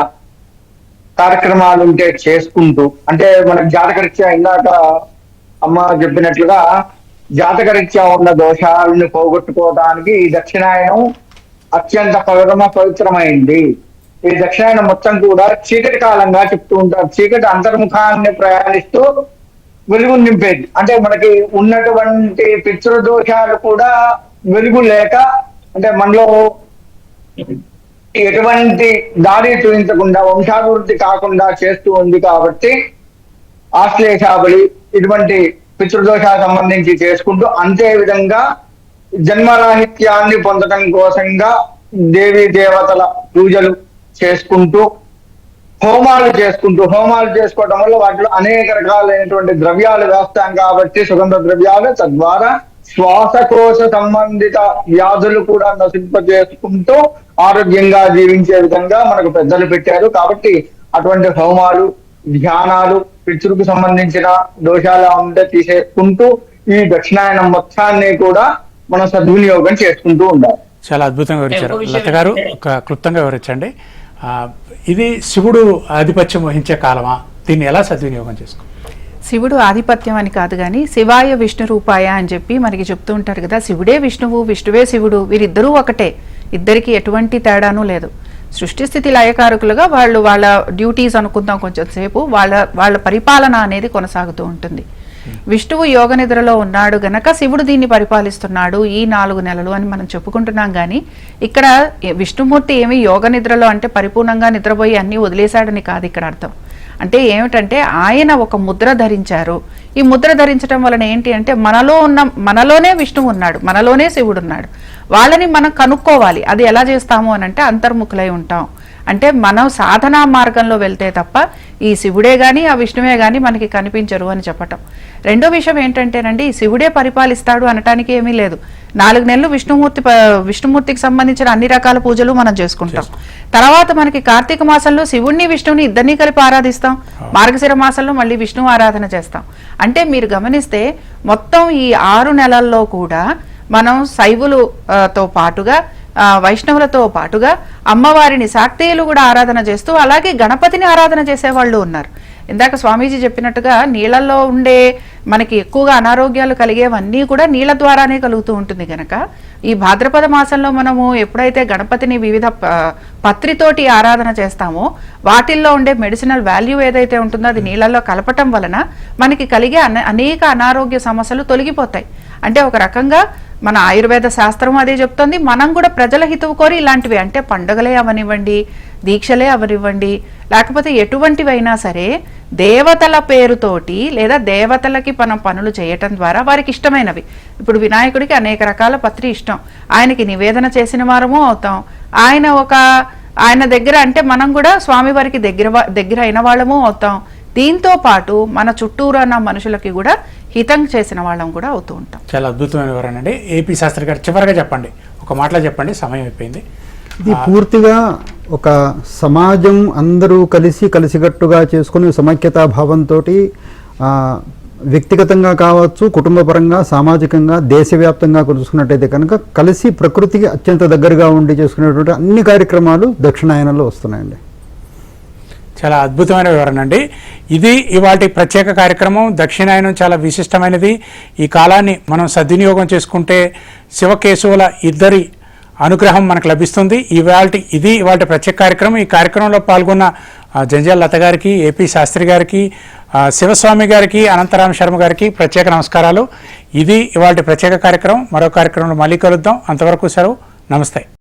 కార్యక్రమాలు ఉంటే చేసుకుంటూ, అంటే మనకు జాతకరీత్యా ఇందాక అమ్మ చెప్పినట్లుగా జాతకరీత్యా ఉన్న దోషాలను పోగొట్టుకోవడానికి ఈ దక్షిణాయనం అత్యంత పవిత్రమైంది. ఈ దక్షిణాయనం మొత్తం కూడా చీకటి కాలంగా చెప్తూ ఉంటారు. చీకటి అంతర్ముఖాన్ని ప్రయాణిస్తూ వెలుగు నింపేది. అంటే మనకి ఉన్నటువంటి పితృదోషాలు కూడా వెలుగు లేక, అంటే మనలో ఎటువంటి దారి చూపించకుండా వంశాభివృద్ధి కాకుండా చేస్తూ ఉంది. కాబట్టి ఆశ్లేషాబలి ఇటువంటి పితృదోషాలకు సంబంధించి చేసుకుంటూ, అంతే విధంగా జన్మరాహిత్యాన్ని పొందడం కోసంగా దేవీ దేవతల పూజలు చేసుకుంటూ హోమాలు చేసుకోవడం వల్ల వాటిలో అనేక రకాలైనటువంటి ద్రవ్యాలు వేస్తాం కాబట్టి సుగంధ ద్రవ్యాలు, తద్వారా శ్వాసకోశ సంబంధిత వ్యాధులు కూడా నశింపజేసుకుంటూ ఆరోగ్యంగా జీవించే విధంగా మనకు పెద్దలు పెట్టారు. కాబట్టి అటువంటి హోమాలు, ధ్యానాలు, పితృకు సంబంధించిన దోషాలు ఉంటే తీసేసుకుంటూ ఈ దక్షిణాయనం మొత్తాన్ని కూడా మనం సద్వినియోగం చేసుకుంటూ ఉండాలి. చాలా అద్భుతంగా వివరించారు లత గారు. ఒక క్లుప్తంగా వివరించండి. ఇది శివుడు ఆధిపత్యం వహించే కాలమా? దీన్ని ఎలా సద్వినియోగం చేసుకో? శివుడు ఆధిపత్యం అని కాదు కానీ శివాయ విష్ణు రూపాయ అని చెప్పి మనకి చెప్తూ ఉంటారు కదా. శివుడే విష్ణువు, విష్ణువే శివుడు, వీరిద్దరూ ఒకటే. ఇద్దరికి ఎటువంటి తేడాను లేదు. సృష్టి స్థితి లయకారకులుగా వాళ్ళ డ్యూటీస్ అనుకుందాం కొంచెం సేపు, వాళ్ళ పరిపాలన అనేది కొనసాగుతూ ఉంటుంది. విష్ణువు యోగ నిద్రలో ఉన్నాడు గనక శివుడు దీన్ని పరిపాలిస్తున్నాడు ఈ 4 నెలలు అని మనం చెప్పుకుంటున్నాం. కానీ ఇక్కడ విష్ణుమూర్తి ఏమి యోగ నిద్రలో అంటే పరిపూర్ణంగా నిద్రపోయి అన్నీ వదిలేశాడని కాదు ఇక్కడ అర్థం. అంటే ఏమిటంటే ఆయన ఒక ముద్ర ధరించారు. ఈ ముద్ర ధరించడం వలన ఏంటి అంటే మనలోనే విష్ణువు ఉన్నాడు, మనలోనే శివుడు ఉన్నాడు. వాళ్ళని మనం కనుక్కోవాలి. అది ఎలా చేస్తాము అని అంటే అంతర్ముఖులై ఉంటాం. అంటే మనం సాధనా మార్గంలో వెళ్తే తప్ప ఈ శివుడే గాని ఆ విష్ణువే గాని మనకి కనిపించరు అని చెప్పటం. రెండో విషయం ఏంటంటేనండి, ఈ శివుడే పరిపాలిస్తాడు అనటానికి ఏమీ లేదు. 4 నెలలు విష్ణుమూర్తికి సంబంధించిన అన్ని రకాల పూజలు మనం చేసుకుంటాం. తర్వాత మనకి కార్తీక మాసంలో శివుణ్ణి విష్ణువుని ఇద్దరిని కలిపి ఆరాధిస్తాం. మార్గశిర మాసంలో మళ్ళీ విష్ణువు ఆరాధన చేస్తాం. అంటే మీరు గమనిస్తే మొత్తం ఈ 6 నెలల్లో కూడా మనం శైవులతో పాటుగా వైష్ణవులతో పాటుగా అమ్మవారిని శాక్తేయులు కూడా ఆరాధన చేస్తూ అలాగే గణపతిని ఆరాధన చేసేవాళ్ళు ఉన్నారు. ఇందాక స్వామీజీ చెప్పినట్టుగా నీళ్లలో ఉండే మనకి ఎక్కువగా అనారోగ్యాలు కలిగేవన్నీ కూడా నీళ్ల ద్వారానే కలుగుతూ ఉంటుంది కనుక ఈ భాద్రపద మాసంలో మనము ఎప్పుడైతే గణపతిని వివిధ పత్రితోటి ఆరాధన చేస్తామో వాటిల్లో ఉండే మెడిసినల్ వాల్యూ ఏదైతే ఉంటుందో అది నీళ్లలో కలపటం వలన మనకి కలిగే అనేక అనారోగ్య సమస్యలు తొలగిపోతాయి. అంటే ఒక రకంగా మన ఆయుర్వేద శాస్త్రం అదే చెప్తుంది. మనం కూడా ప్రజల హితవు కోరి ఇలాంటివి అంటే పండుగలే అవనివ్వండి, దీక్షలే అవనివ్వండి, లేకపోతే ఎటువంటివైనా సరే దేవతల పేరుతోటి లేదా దేవతలకి మనం పనులు చేయటం ద్వారా వారికి ఇష్టమైనవి. ఇప్పుడు వినాయకుడికి అనేక రకాల పత్రి ఇష్టం, ఆయనకి నివేదన చేసిన వారము అవుతాం. ఆయన దగ్గర అంటే మనం కూడా స్వామివారికి దగ్గర అయిన వాళ్ళము అవుతాం. దీంతో పాటు మన చుట్టూరు ఉన్న మనుషులకి కూడా హితం చేసిన వాళ్ళం కూడా అవుతూ ఉంటాం. చాలా అద్భుతమైన వివరణ అండి. ఏపీ శాస్త్రి గారు చివరిగా చెప్పండి, ఒక మాటలో చెప్పండి, సమయం అయిపోయింది. ఇది పూర్తిగా ఒక సమాజం అందరూ కలిసికట్టుగా చేసుకుని సమైక్యతా భావంతో వ్యక్తిగతంగా కావచ్చు, కుటుంబపరంగా, సామాజికంగా, దేశవ్యాప్తంగా చూసుకున్నట్టయితే కనుక కలిసి ప్రకృతికి అత్యంత దగ్గరగా ఉండి చేసుకునేటువంటి అన్ని కార్యక్రమాలు దక్షిణాయనంలో వస్తున్నాయండి. చాలా అద్భుతమైన వివరణ అండి. ఇది ఇవాటి ప్రత్యేక కార్యక్రమం. దక్షిణాయనం చాలా విశిష్టమైనది. ఈ కాలాన్ని మనం సద్వినియోగం చేసుకుంటే శివకేశవుల ఇద్దరి అనుగ్రహం మనకు లభిస్తుంది. ఇది ఇవాటి ప్రత్యేక కార్యక్రమం. ఈ కార్యక్రమంలో పాల్గొన్న జంజాల లత గారికి, ఏపీ శాస్త్రి గారికి, శివస్వామి గారికి, అనంతరామ శర్మ గారికి ప్రత్యేక నమస్కారాలు. ఇది ఇవాటి ప్రత్యేక కార్యక్రమం. మరో కార్యక్రమంలో మళ్ళీ కలుద్దాం. అంతవరకు సెలవు. నమస్తే.